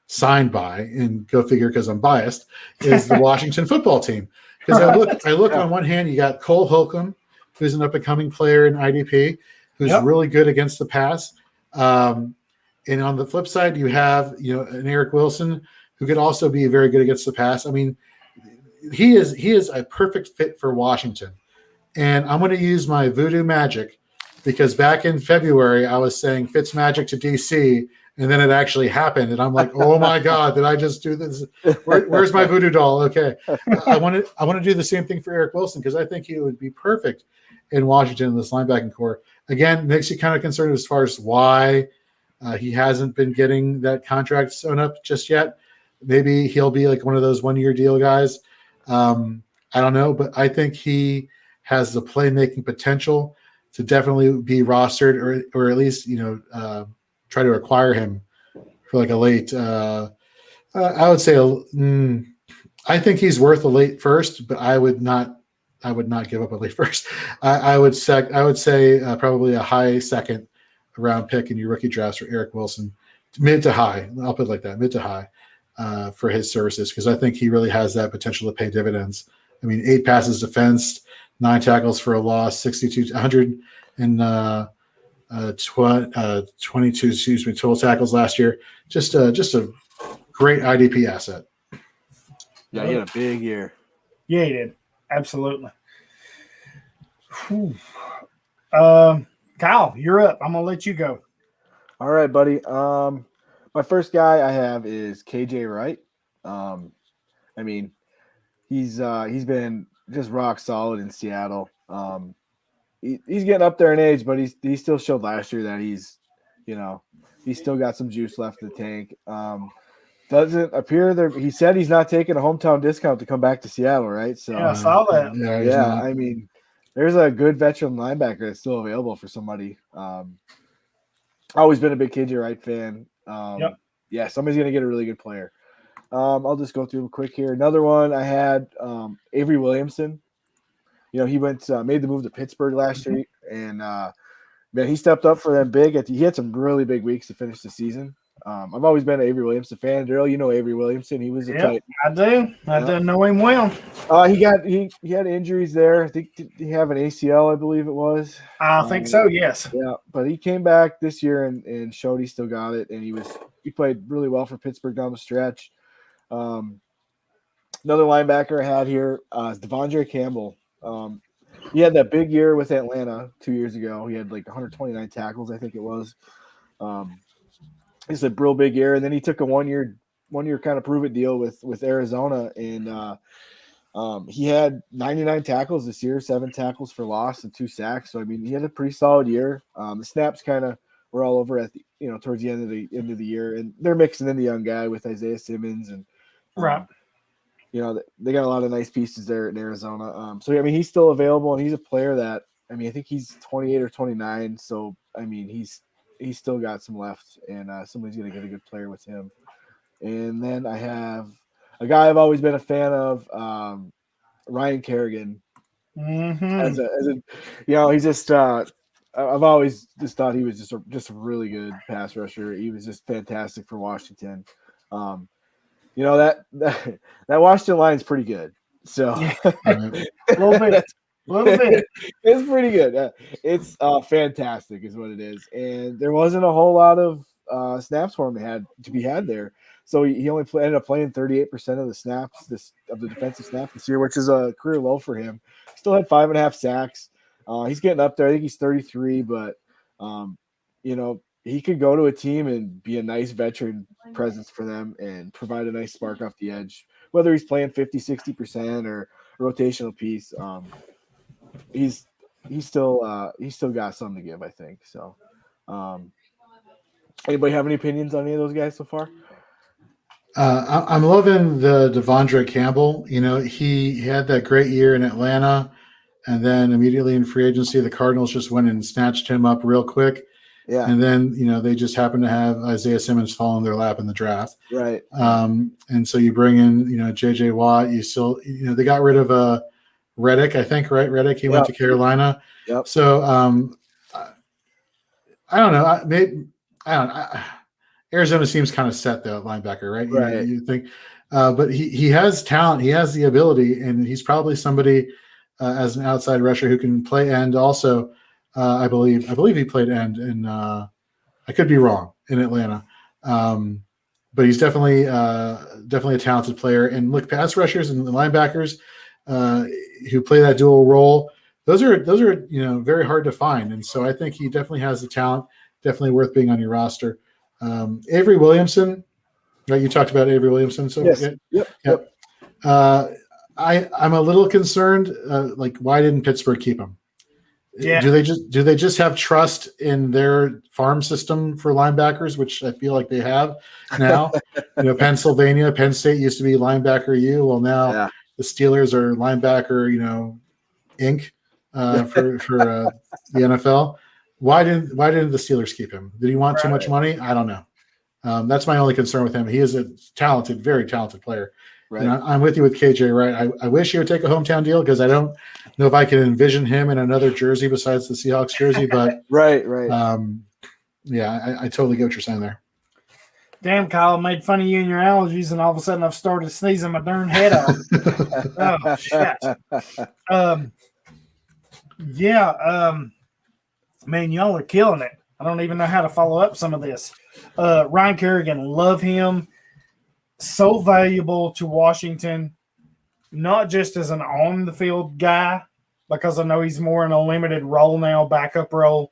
signed by, and go figure because I'm biased, is the Washington football team. Because I look on one hand, you got Cole Holcomb, who's an up-and-coming player in IDP, who's really good against the pass. And on the flip side, you have an Eric Wilson who could also be very good against the pass. I mean, he is a perfect fit for Washington. And I'm going to use my voodoo magic, because back in February I was saying Fitz magic to DC, and then it actually happened, and I'm like, oh my God, did I just do this? Where's my voodoo doll? Okay, I want to do the same thing for Eric Wilson, because I think he would be perfect in Washington in this linebacking core. Again, makes you kind of concerned as far as why he hasn't been getting that contract sewn up just yet. Maybe he'll be like one of those 1-year deal guys. I don't know, but I think he has the playmaking potential to definitely be rostered, or at least try to acquire him for like a late. I would say I think he's worth a late first, but I would not give up a late first. I would say probably a high second round pick in your rookie drafts for Eric Wilson, mid to high. I'll put it like that, mid to high, for his services, because I think he really has that potential to pay dividends. I mean, 8 passes defensed, 9 tackles for a loss, 122 total tackles last year. Just a great IDP asset. Yeah, he had a big year. Yeah, he did. Absolutely. Kyle, you're up. I'm gonna let you go. All right, buddy. My first guy I have is KJ Wright. I mean, he's been just rock solid in Seattle. He's getting up there in age, but he still showed last year that he's still got some juice left in the tank. Doesn't appear there. He said he's not taking a hometown discount to come back to Seattle, right? So yeah, I saw that. Yeah, I mean, there's a good veteran linebacker that's still available for somebody. Always been a big KJ Wright fan. Yeah, somebody's gonna get a really good player. I'll just go through them quick here. Another one I had, Avery Williamson. He went made the move to Pittsburgh last year, and man, he stepped up for them big. He had some really big weeks to finish the season. I've always been an Avery Williamson fan. Daryl, Avery Williamson. He was a tight. I do. I do know him well. He had injuries there. I think did he have an ACL, I believe it was. I think so. Yes. Yeah, but he came back this year and showed he still got it, and he played really well for Pittsburgh down the stretch. Another linebacker I had here is Devonjay Campbell. He had that big year with Atlanta 2 years ago. He had like 129 tackles, I think it was. It's a real big year, and then he took a one year kind of prove it deal with Arizona, and he had 99 tackles this year, 7 tackles for loss and 2 sacks. So I mean, he had a pretty solid year. The snaps kind of were all over at the towards the end of the year, and they're mixing in the young guy with Isaiah Simmons and right. They got a lot of nice pieces there in Arizona. So I mean, he's still available, and he's a player that I think he's 28 or 29. So I mean, he's still got some left, and somebody's going to get a good player with him. And then I have a guy I've always been a fan of, Ryan Kerrigan. Mm-hmm. He's just I've always just thought he was just a really good pass rusher. He was just fantastic for Washington. That Washington line is pretty good. So a little bit. It's pretty good. It's fantastic is what it is. And there wasn't a whole lot of snaps for him to be had there. So he only ended up playing 38% of the snaps of the defensive snaps this year, which is a career low for him. Still had 5.5 sacks. He's getting up there. I think he's 33, but he could go to a team and be a nice veteran presence for them and provide a nice spark off the edge, whether he's playing 50, 60% or a rotational piece. He's still got something to give, I think. So, anybody have any opinions on any of those guys so far? I'm loving the Devonjay Campbell. You know, he had that great year in Atlanta, and then immediately in free agency, the Cardinals just went and snatched him up real quick. Yeah. And then, you know, they just happened to have Isaiah Simmons fall in their lap in the draft. Right. And so you bring in, you know, J.J. Watt. You still, you know, they got rid of Reddick, I think, right? Reddick, he went to Carolina. Yep. So I don't know. Arizona seems kind of set though at linebacker, right? Right. You think, but he has talent. He has the ability, and he's probably somebody as an outside rusher who can play end. Also, I believe he played end, and I could be wrong, in Atlanta. But he's definitely a talented player. And look, pass rushers and linebackers who play that dual role, those are you know, very hard to find. And so I think he definitely has the talent. Definitely worth being on your roster. Avery Williamson, right? You talked about Avery Williamson. So yes. Yep. I'm a little concerned. Like, why didn't Pittsburgh keep him? Yeah. Do they just have trust in their farm system for linebackers, which I feel like they have now? You know, Pennsylvania, Penn State used to be linebacker U. Well, now the Steelers are linebacker, you know, Inc. For the NFL. Why didn't the Steelers keep him? Did he want too much money? I don't know. That's my only concern with him. He is a talented, very talented player. Right. And I'm with you with KJ, right? I wish he would take a hometown deal because I don't know if I can envision him in another jersey besides the Seahawks jersey. But right. Yeah, I totally get what you're saying there. Damn, Kyle, I made fun of you and your allergies, and all of a sudden I've started sneezing my darn head off. Oh, shit. Man, y'all are killing it. I don't even know how to follow up some of this. Ryan Kerrigan, love him. So valuable to Washington, not just as an on-the-field guy, because I know he's more in a limited role now, backup role,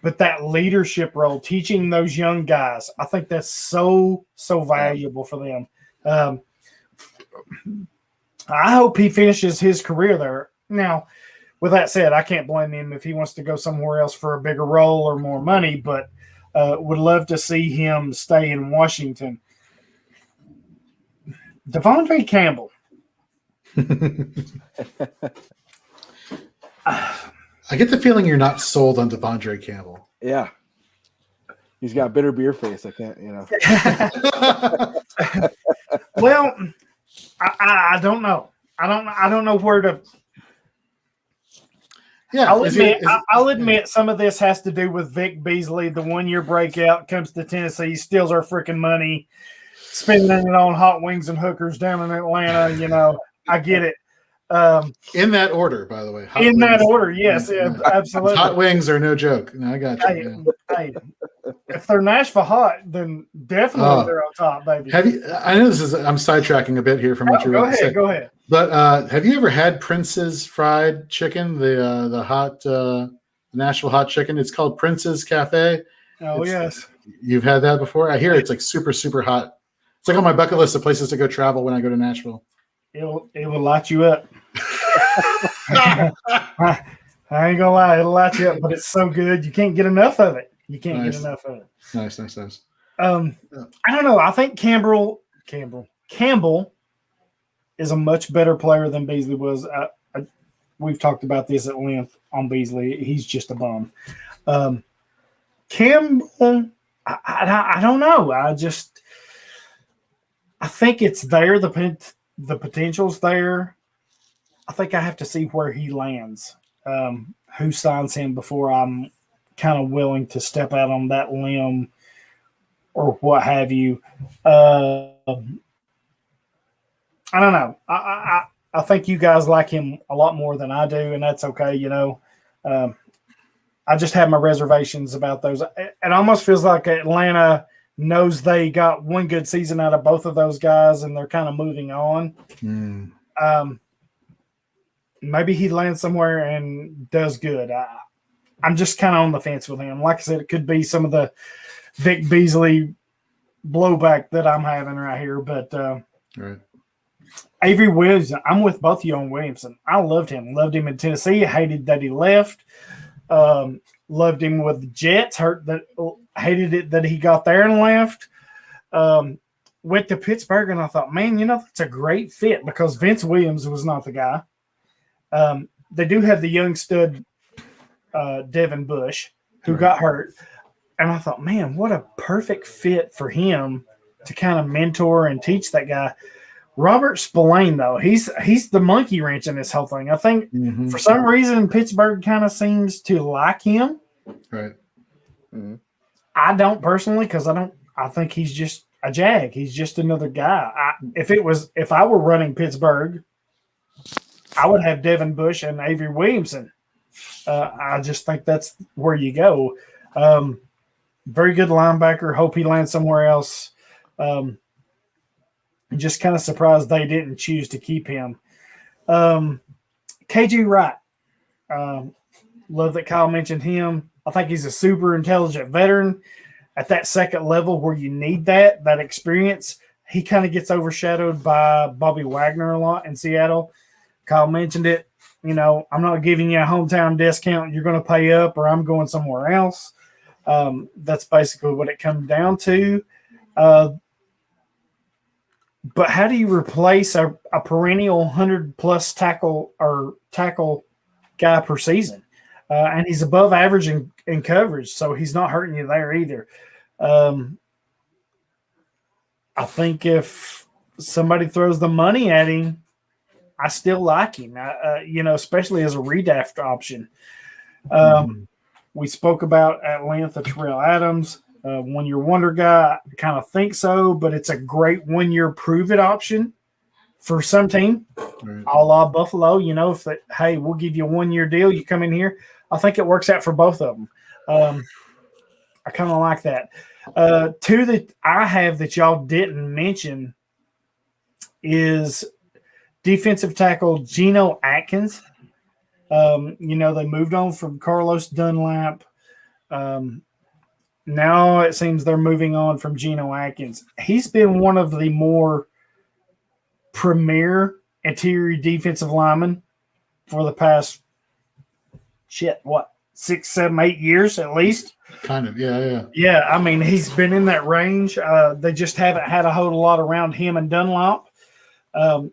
but that leadership role, teaching those young guys, I think that's so valuable for them. I hope he finishes his career there. Now, with that said, I can't blame him if he wants to go somewhere else for a bigger role or more money, but would love to see him stay in Washington. Devonjay Campbell. I get the feeling you're not sold on Devonjay Campbell. Yeah. He's got bitter beer face. I can't, you know. Well, I don't know. I don't know where to. Yeah, I'll admit some of this has to do with Vic Beasley, the 1-year breakout, comes to Tennessee, steals our freaking money, spending it on hot wings and hookers down in Atlanta. You know, I get it. In that order, by the way. That order, yes, absolutely. Hot wings are no joke. No, I got you. Hey, if they're Nashville hot, then definitely they're on top, baby. Have you? I know I'm sidetracking a bit here from what you're about to say. Go ahead. But have you ever had Prince's fried chicken? The hot Nashville hot chicken. It's called Prince's Cafe. Oh, yes. You've had that before? I hear it's like super, super hot. It's like on my bucket list of places to go travel when I go to Nashville. It will light you up. I ain't gonna lie, it'll light you up, but it's so good you can't get enough of it. Get enough of it. Nice. I don't know. I think Campbell is a much better player than Beasley was. We've talked about this at length on Beasley. He's just a bum. Campbell, I don't know. I think it's there. The potential's there. I think I have to see where he lands, who signs him before I'm kind of willing to step out on that limb or what have you. I don't know. I think you guys like him a lot more than I do, and that's okay. You know, I just have my reservations about those. It almost feels like Atlanta knows they got one good season out of both of those guys, and they're kind of moving on. Maybe he lands somewhere and does good. I'm just kind of on the fence with him. Like I said, it could be some of the Vic Beasley blowback that I'm having right here. But right. Avery Williams, I'm with both of you on Williamson. I loved him. Loved him in Tennessee. Hated that he left. Loved him with the Jets. Hated it that he got there and left. went to Pittsburgh, and I thought, man, that's a great fit because Vince Williams was not the guy. They do have the young stud Devin Bush, who got hurt. And I thought, man, what a perfect fit for him to kind of mentor and teach that guy. Robert Spillane, though, he's the monkey wrench in this whole thing. I think for some reason Pittsburgh kind of seems to like him. Right. Mm-hmm. I don't personally because I think he's just a jag. He's just another guy. If I were running Pittsburgh, I would have Devin Bush and Avery Williamson. I just think that's where you go. Very good linebacker. Hope he lands somewhere else. Just kind of surprised they didn't choose to keep him. KJ Wright. Love that Kyle mentioned him. I think he's a super intelligent veteran at that second level where you need that experience. He kind of gets overshadowed by Bobby Wagner a lot in Seattle. Kyle mentioned it. I'm not giving you a hometown discount. You're going to pay up or I'm going somewhere else. That's basically what it comes down to. But how do you replace a perennial 100-plus tackle guy per season? And he's above average in coverage, so he's not hurting you there either. I think if somebody throws the money at him, I still like him, especially as a redraft option. We spoke about at length of Tyrell Adams. One-year wonder guy, I kind of think so, but it's a great one-year prove-it option for some team, a la Buffalo. Hey, we'll give you a one-year deal. You come in here. I think it works out for both of them. I kind of like that. Two that I have that y'all didn't mention is defensive tackle Gino Atkins. They moved on from Carlos Dunlap. Now it seems they're moving on from Gino Atkins. He's been one of the more premier interior defensive linemen for the past 6, 7, 8 years at least. Kind of, yeah. Yeah, I mean, he's been in that range. They just haven't had a whole lot around him and Dunlap. I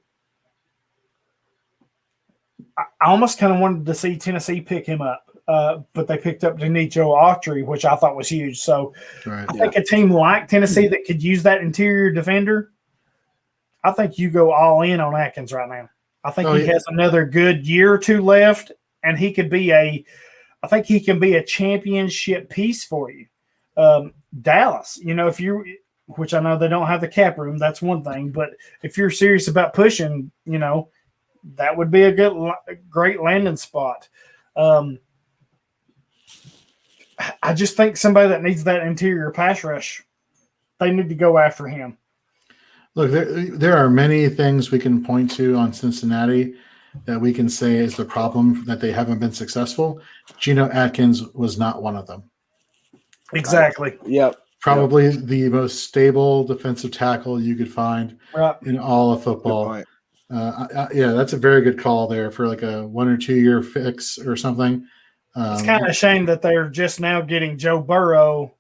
almost kind of wanted to see Tennessee pick him up, but they picked up Denicho Autry, which I thought was huge. So I think a team like Tennessee that could use that interior defender, I think you go all in on Atkins right now. I think he has another good year or two left, and he could be I think he can be a championship piece for you. Dallas, which I know they don't have the cap room, that's one thing, but if you're serious about pushing, that would be a great landing spot. I just think somebody that needs that interior pass rush, they need to go after him. Look, there are many things we can point to on Cincinnati that we can say is the problem that they haven't been successful. Gino Atkins was not one of them. Exactly. Yep. Probably the most stable defensive tackle you could find in all of football. That's a very good call there for like a 1 or 2 year fix or something. It's kind of a shame that they're just now getting Joe Burrow,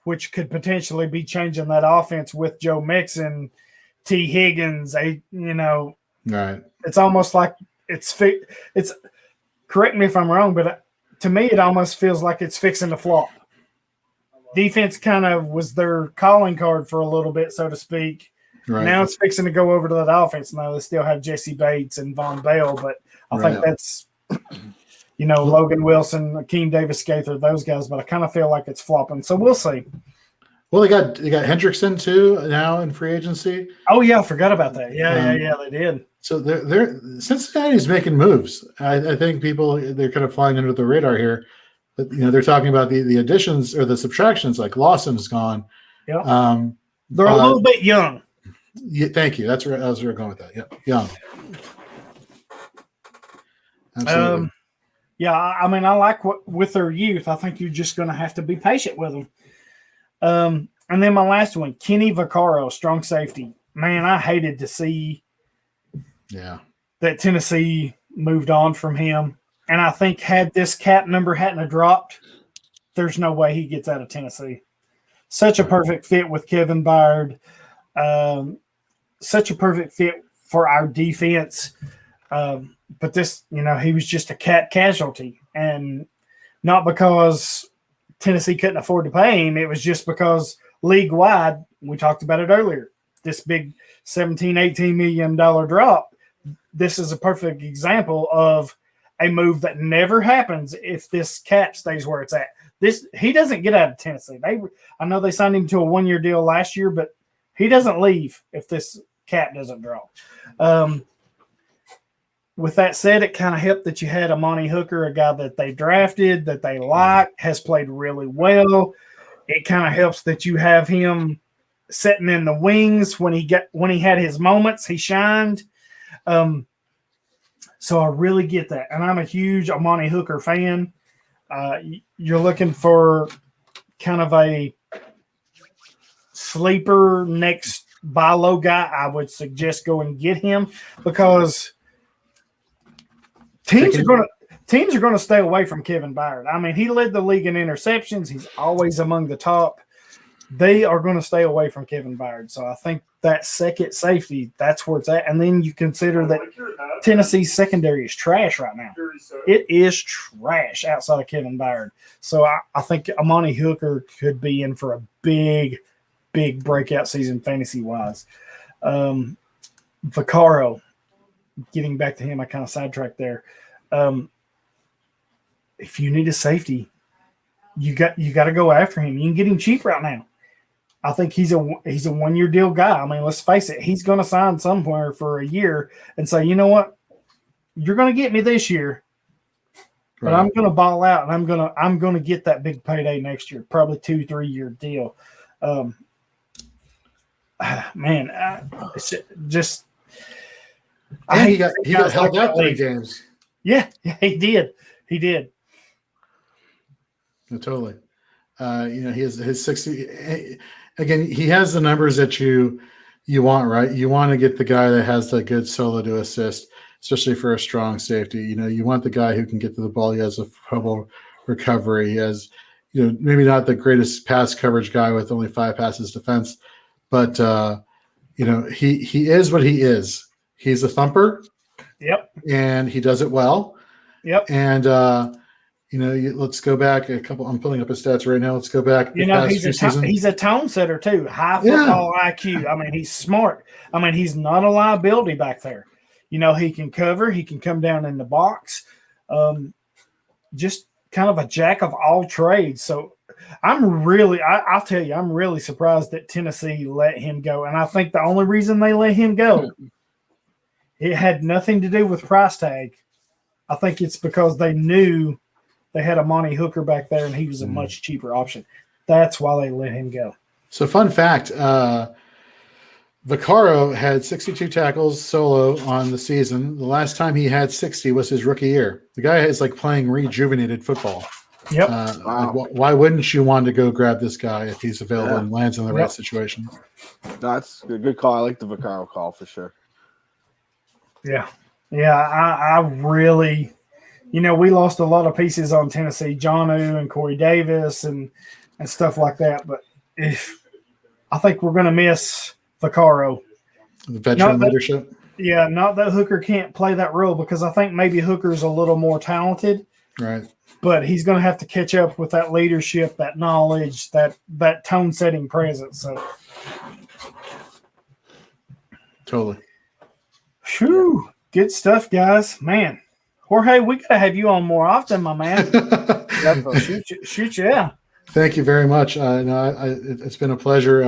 which could potentially be changing that offense with Joe Mixon, T. Higgins. Right. It's almost like it's correct me if I'm wrong, but to me it almost feels like it's fixing to flop. Defense kind of was their calling card for a little bit, so to speak. Right. Now it's fixing to go over to that offense. Now they still have Jesse Bates and Von Bell, but I think that's Logan Wilson, Akeem Davis-Gaither, those guys, but I kind of feel like it's flopping. So we'll see. Well, they got Hendrickson too now in free agency. Oh yeah, I forgot about that. Yeah, they did. So they're Cincinnati's making moves. I think they're kind of flying under the radar here. But they're talking about the additions or the subtractions. Like Lawson's gone. Yeah. They're a little bit young. Yeah, thank you. That's where I was going with that. Yep, young. Absolutely. I mean, I like with their youth. I think you're just going to have to be patient with them. And then my last one, Kenny Vaccaro, strong safety. Man, I hated to see that Tennessee moved on from him. And I think had this cap number hadn't dropped, there's no way he gets out of Tennessee. Such a perfect fit with Kevin Byard. such a perfect fit for our defense. But this, he was just a cap casualty, and not because Tennessee couldn't afford to pay him. It was just because league wide, we talked about it earlier, this big $17, $18 million drop. This is a perfect example of a move that never happens if this cap stays where it's at. He doesn't get out of Tennessee. I know they signed him to a 1-year deal last year, but he doesn't leave if this cap doesn't drop. With that said, it kind of helped that you had a Monty Hooker, a guy that they drafted, that they like, has played really well. It kind of helps that you have him sitting in the wings when he had his moments, he shined. So I really get that, and I'm a huge Monty Hooker fan. You're looking for kind of a sleeper next buy low guy. I would suggest go and get him because teams are going to stay away from Kevin Byard. I mean, he led the league in interceptions. He's always among the top. They are going to stay away from Kevin Byard. So I think that second safety, that's where it's at. And then you consider that Tennessee's secondary is trash right now. It is trash outside of Kevin Byard. So I think Monty Hooker could be in for a big, big breakout season fantasy-wise. Vaccaro, getting back to him, I kind of sidetracked there. If you need a safety, you got to go after him. You can get him cheap right now. I think he's a 1-year deal guy. I mean, let's face it, he's going to sign somewhere for a year and say, you know what, you're going to get me this year, but I'm going to ball out and I'm going to get that big payday next year, probably 2-3 year deal. It's just. He got held out 3 games. Yeah, he did. No, totally. He has his 60. Again, he has the numbers that you want, right? You want to get the guy that has the good solo to assist, especially for a strong safety. You want the guy who can get to the ball. He has a trouble recovery. He has, maybe not the greatest pass coverage guy with only 5 passes defense, but he is what he is. He's a thumper. Yep. And he does it well. Yep. And let's go back a couple. I'm pulling up his stats right now. Let's go back. He's a tone setter too. High football IQ. I mean, he's smart. I mean, he's not a liability back there. He can cover. He can come down in the box. Just kind of a jack of all trades. So I'll tell you, I'm really surprised that Tennessee let him go. And I think the only reason they let him go, it had nothing to do with price tag. I think it's because they knew they had a Monty Hooker back there, and he was a much cheaper option. That's why they let him go. So, fun fact, Vaccaro had 62 tackles solo on the season. The last time he had 60 was his rookie year. The guy is playing rejuvenated football. Yep. Why wouldn't you want to go grab this guy if he's available and lands in the right situation? That's a good call. I like the Vaccaro call for sure. Yeah. Yeah, I really – we lost a lot of pieces on Tennessee, Jonnu and Corey Davis and stuff like that. But I think we're going to miss Vaccaro. The veteran leadership? Yeah, not that Hooker can't play that role because I think maybe Hooker's a little more talented. Right. But he's going to have to catch up with that leadership, that knowledge, that tone-setting presence. So, totally. Whew, good stuff, guys. Man. Jorge, we got to have you on more often, my man. Shoot, yeah. Thank you very much. It's been a pleasure.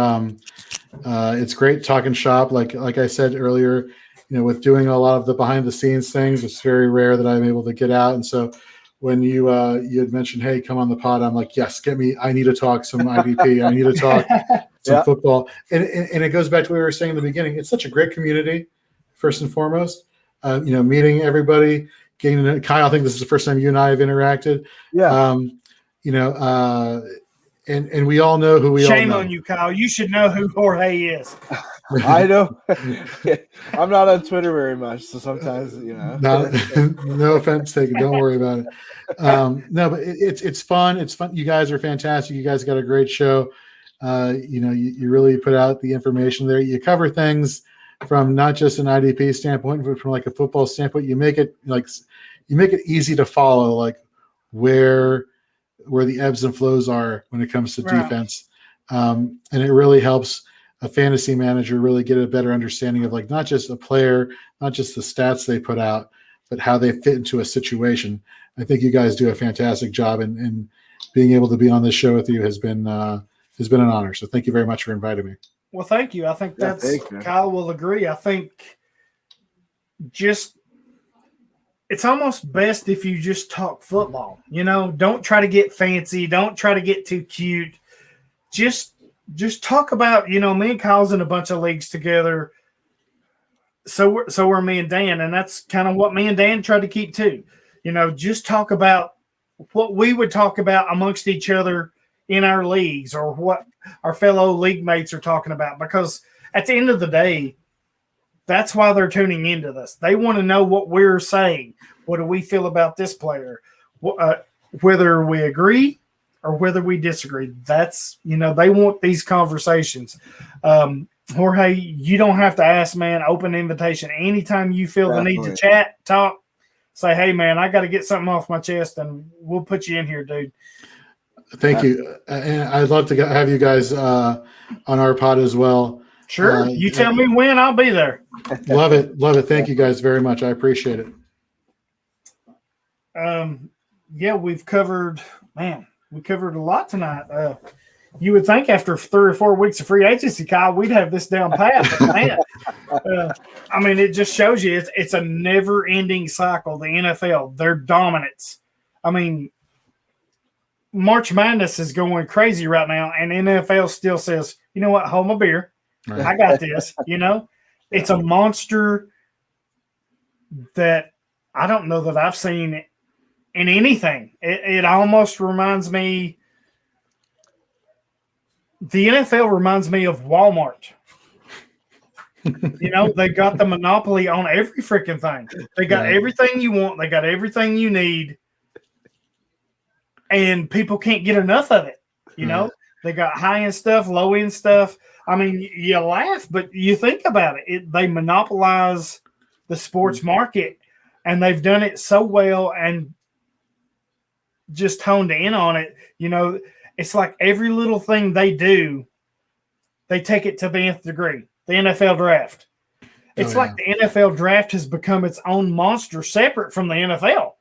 It's great talking shop. Like I said earlier, with doing a lot of the behind the scenes things, it's very rare that I'm able to get out. And so when you had mentioned, hey, come on the pod, I'm like, yes, get me. I need to talk some IDP. I need to talk some football. And it goes back to what we were saying in the beginning. It's such a great community, first and foremost. Meeting everybody. Kyle, I think this is the first time you and I have interacted. Yeah. And we all know who we all know. Shame on you, Kyle. You should know who Jorge is. I know. I'm not on Twitter very much, so sometimes, No offense taken. Don't worry about it. No, but it's fun. It's fun. You guys are fantastic. You guys got a great show. You really put out the information there. You cover things from not just an IDP standpoint, but from like a football standpoint. You make it easy to follow, like where the ebbs and flows are when it comes to defense. And it really helps a fantasy manager really get a better understanding of like not just a player, not just the stats they put out, but how they fit into a situation. I think you guys do a fantastic job, and being able to be on this show with you has been an honor. So thank you very much for inviting me. Well, thank you. I think Kyle will agree. I think it's almost best if you just talk football. Don't try to get fancy. Don't try to get too cute. Just talk about, me and Kyle's in a bunch of leagues together. So we're me and Dan, and that's kind of what me and Dan tried to keep too. Just talk about what we would talk about amongst each other in our leagues, or what our fellow league mates are talking about, because at the end of the day, that's why they're tuning into this. They want to know what we're saying. What do we feel about this player? Whether we agree or whether we disagree. That's, they want these conversations. Jorge, you don't have to ask, man. Open invitation. Anytime you feel the need to chat, talk, say, hey, man, I got to get something off my chest, and we'll put you in here, dude. Thank you. And I'd love to have you guys on our pod as well. Sure. You tell me when, I'll be there. Love it. Love it. Thank you guys very much. I appreciate it. We've covered a lot tonight. You would think after 3 or 4 weeks of free agency, Kyle, we'd have this down pat. But man, it just shows you it's a never-ending cycle, the NFL, their dominance. I mean, March Madness is going crazy right now, and NFL still says, you know what, hold my beer. Right. I got this. It's a monster that I don't know that I've seen in anything. It almost reminds me – the NFL reminds me of Walmart. They got the monopoly on every freaking thing. They got everything you want. They got everything you need. And people can't get enough of it. They got high-end stuff, low-end stuff. I mean, you laugh, but you think about it. They monopolize the sports market, and they've done it so well and just honed in on it. It's like every little thing they do, they take it to the nth degree. The NFL draft. It's like the NFL draft has become its own monster separate from the NFL.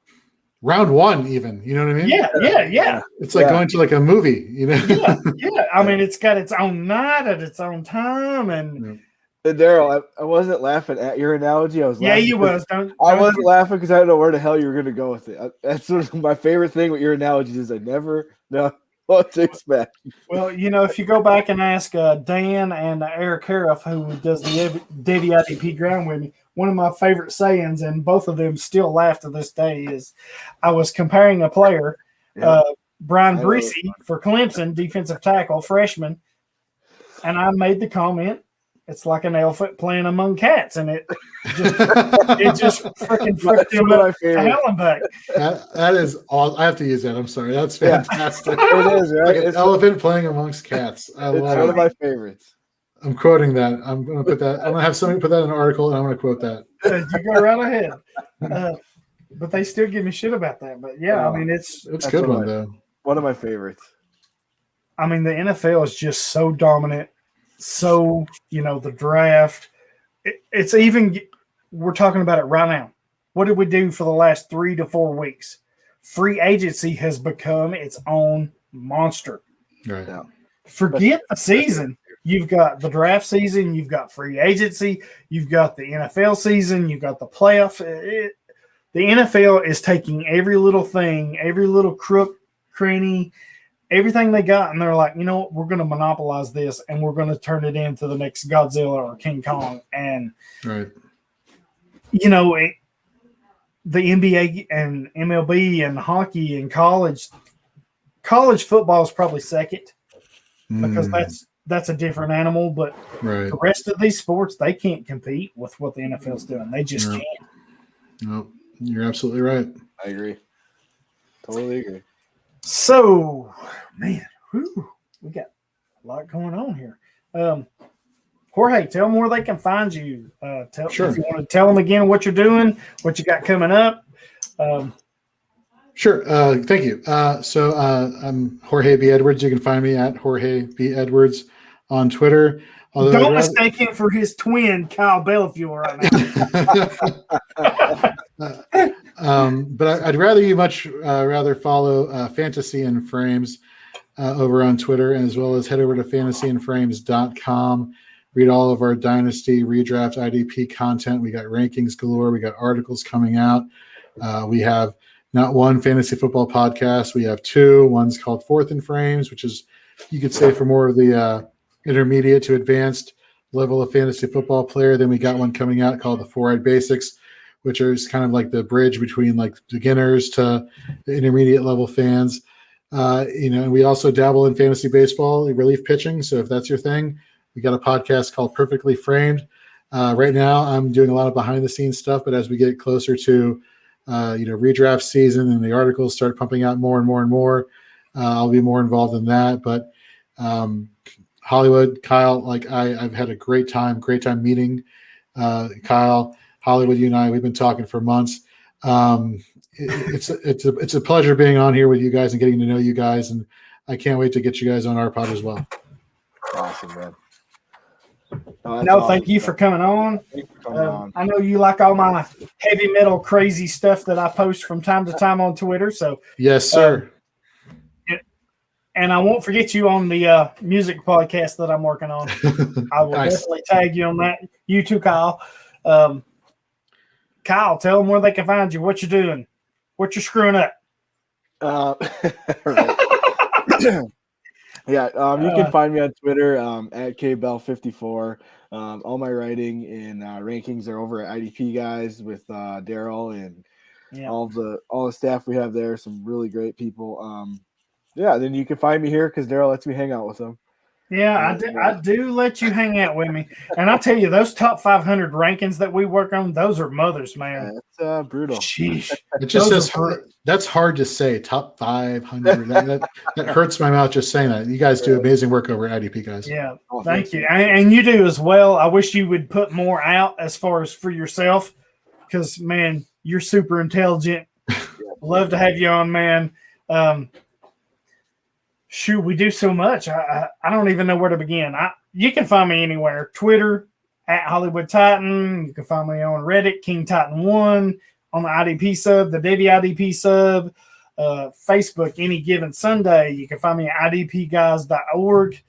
Round one, even. You know what I mean? Yeah. It's like going to like a movie, Yeah. I mean, it's got its own night at its own time. And Daryl, I wasn't laughing at your analogy. I was laughing. Yeah, you was. I wasn't laughing because I don't know where the hell you were going to go with it. That's sort of my favorite thing with your analogies is I never know what to expect. Well, if you go back and ask Dan and Eric Hariff, who does the Davy IDP ground with me, one of my favorite sayings, and both of them still laugh to this day, is I was comparing a player, Brian Breesy for Clemson, defensive tackle, freshman, and I made the comment, it's like an elephant playing among cats, and it just freaking flipped him up to hell and back. That is all. I have to use that. I'm sorry. That's fantastic. It is, right? Like an elephant playing amongst cats. I love it. It's one of my favorites. I'm quoting that. I'm going to put that. I'm going to have somebody put that in an article, and I'm going to quote that. You go right ahead. But they still give me shit about that. But yeah, I mean, it's a good one though. One of my favorites. I mean, the NFL is just so dominant. So, the draft, it's even, we're talking about it right now. What did we do for the last 3 to 4 weeks? Free agency has become its own monster. Right. Yeah. Forget the season. You've got the draft season. You've got free agency. You've got the NFL season. You've got the playoff. The NFL is taking every little thing, every little crook, cranny, everything they got, and they're like, you know what, we're going to monopolize this, and we're going to turn it into the next Godzilla or King Kong. And, the NBA and MLB and hockey and college football is probably second because that's a different animal. But the rest of these sports, they can't compete with what the NFL's doing. They just can't. No, you're absolutely right. I agree. Totally agree. So, man, we got A lot going on here. Jorge, tell them where they can find you. Sure. If you want to tell them again what you're doing, what you got coming up. Sure. Thank you. So I'm Jorge B. Edwards. You can find me at Jorge B. Edwards on Twitter. Although Don't mistake him for his twin, Kyle Bellefield, right now. But I'd rather you much rather follow Fantasy in Frames over on Twitter, as well as head over to fantasyinframes.com. Read all of our Dynasty, Redraft, IDP content. We got rankings galore. We got articles coming out. We have not one fantasy football podcast. We have two. One's called Fourth in Frames, which is, you could say, for more of the intermediate to advanced level of fantasy football player. Then we got one coming out called the Four-Eyed Basics, which is kind of like the bridge between like beginners to the intermediate level fans. And we also dabble in fantasy baseball, relief pitching. So if that's your thing, we got a podcast called Perfectly Framed. Right now, I'm doing a lot of behind the scenes stuff, but as we get closer to redraft season and the articles start pumping out more and more and more, I'll be more involved in that. But Hollywood, Kyle, I've had a great time meeting Kyle. Hollywood, you and I, we've been talking for months. It's a pleasure being on here with you guys and getting to know you guys, and I can't wait to get you guys on our pod as well. Awesome, man. Thank you for coming on. I know you like all my heavy metal crazy stuff that I post from time to time on Twitter. So yes, sir. And I won't forget you on the music podcast that I'm working on. I will definitely tag you on that. You too, Kyle. Kyle, tell them where they can find you. What you're doing. What you're screwing up. You can find me on Twitter at KBell54. All my writing and rankings are over at IDP guys with Daryl and all the staff we have there. Some really great people. Then you can find me here because Daryl lets me hang out with them. Yeah, I do let you hang out with me. And I'll tell you, those top 500 rankings that we work on, those are mothers, man. That's brutal. Sheesh. It just says that's hard to say. Top 500. that hurts my mouth just saying that. You guys do amazing work over at IDP, guys. Yeah, thank you. And you do as well. I wish you would put more out as far as for yourself because, man, you're super intelligent. Love to have you on, man. Shoot, we do so much. I don't even know where to begin. You can find me anywhere. Twitter, at Hollywood Titan. You can find me on Reddit, King Titan 1, on the IDP sub, the Davy IDP sub. Facebook, any given Sunday. You can find me at idpguys.org.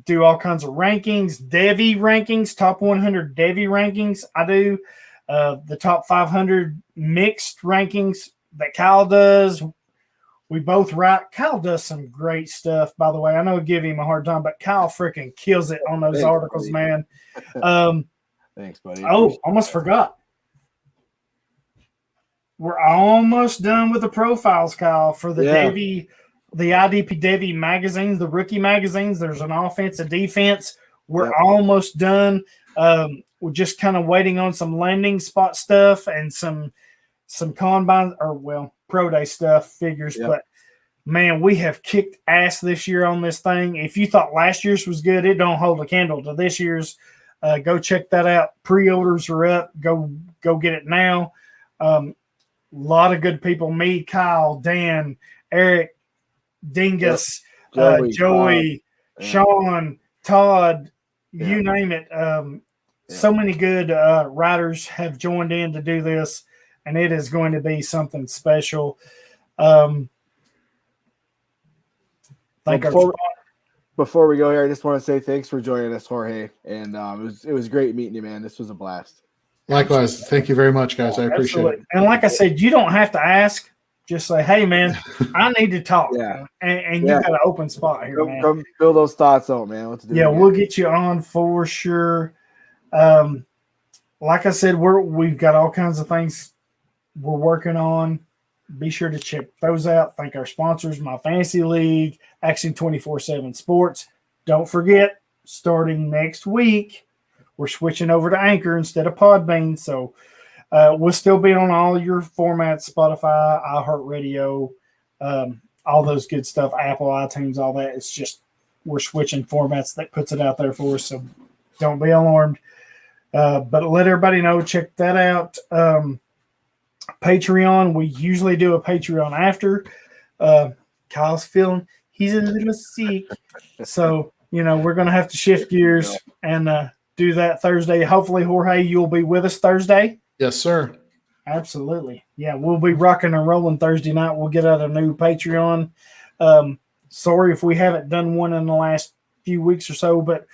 Do all kinds of rankings, Devy rankings, top 100 Devy rankings. I do the top 500 mixed rankings that Kyle does. We both write. Kyle does some great stuff, by the way. I know I give him a hard time, but Kyle freaking kills it on those articles, buddy. Man. Thanks, buddy. Oh, almost forgot. We're almost done with the profiles, Kyle, for the Davy, the IDP Davy magazines, the rookie magazines. There's an offense, a defense. We're almost done. We're just kind of waiting on some landing spot stuff and some combine pro day stuff figures. But man, we have kicked ass this year on this thing. If you thought last year's was good, it don't hold a candle to this year's. Go check that out. Pre-orders are up. Go get it now. A lot of good people. Me, Kyle, Dan, Eric, Dingus, Joey, Sean, Todd, you name it. So many good writers have joined in to do this, and it is going to be something special. Before we go here, I just want to say thanks for joining us, Jorge. And it was great meeting you, man. This was a blast. Likewise. Thank you very much, guys. I appreciate it. And like I said, you don't have to ask. Just say, hey, man, I need to talk. And you got an open spot here, man. Come fill those thoughts out, man. What to do? We'll get you on for sure. Like I said, we've got all kinds of things we're working on. Be sure to check those out. Thank our sponsors, My Fantasy League, Action 24/7 Sports. Don't forget, starting next week, we're switching over to Anchor instead of Podbean. So we'll still be on all your formats, Spotify, iHeartRadio, all those good stuff, Apple, iTunes, all that. It's just we're switching formats that puts it out there for us, so don't be alarmed. But let everybody know, check that out. Patreon, we usually do a Patreon after. Kyle's feeling he's a little sick, so we're going to have to shift gears and do that Thursday. Hopefully, Jorge, you'll be with us Thursday. Yes, sir. Absolutely. Yeah, we'll be rocking and rolling Thursday night. We'll get out a new Patreon. Sorry if we haven't done one in the last few weeks or so, but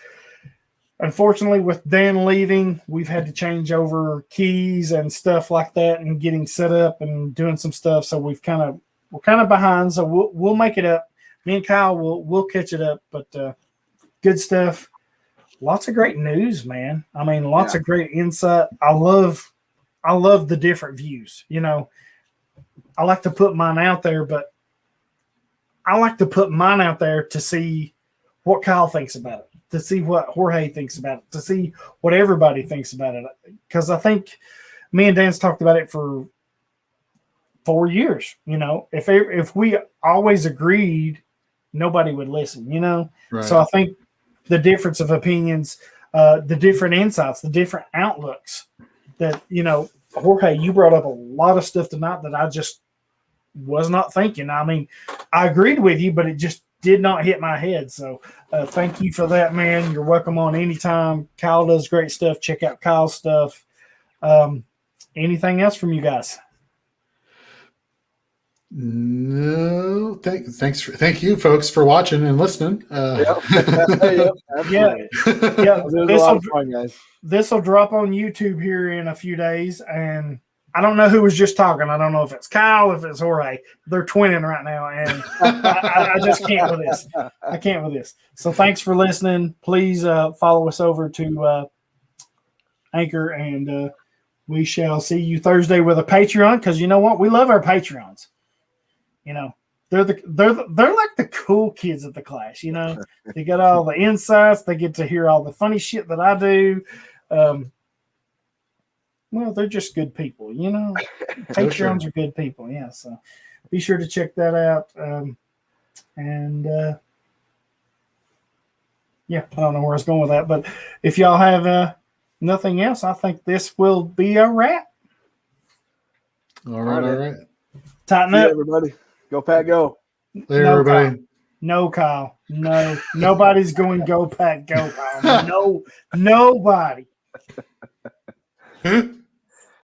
unfortunately with Dan leaving, we've had to change over keys and stuff like that and getting set up and doing some stuff. So we're kind of behind. So we'll make it up. Me and Kyle we'll catch it up, but good stuff. Lots of great news, man. I mean, lots of great insight. I love the different views. I like to put mine out there, but I like to put mine out there to see what Kyle thinks about it, to see what Jorge thinks about it, to see what everybody thinks about it. Because I think me and Dan's talked about it for 4 years. If we always agreed, nobody would listen, Right. So I think the difference of opinions, the different insights, the different outlooks that, Jorge, you brought up a lot of stuff tonight that I just was not thinking. I mean, I agreed with you, but it just did not hit my head. So thank you for that, man. You're welcome on anytime. Kyle does great stuff. Check out Kyle's stuff. Anything else from you guys? No, thank you folks for watching and listening. Yep, Yeah. There's a lot of fun, guys. This will drop on YouTube here in a few days, and I don't know who was just talking. I don't know if it's Kyle, if it's Jorge. They're twinning right now, and I just can't with this. I can't with this. So thanks for listening. Please follow us over to Anchor, and we shall see you Thursday with a Patreon, because you know what? We love our Patreons. They're like the cool kids of the class. They get all the insights. They get to hear all the funny shit that I do. Well, they're just good people, Patreons are good people. Yeah. So be sure to check that out. I don't know where I was going with that, but if y'all have nothing else, I think this will be a wrap. All right. Tighten See up, you, everybody. Go Pack, go. Later, No, everybody. No, Kyle. No, nobody's going go Pack, go, Kyle. No, nobody.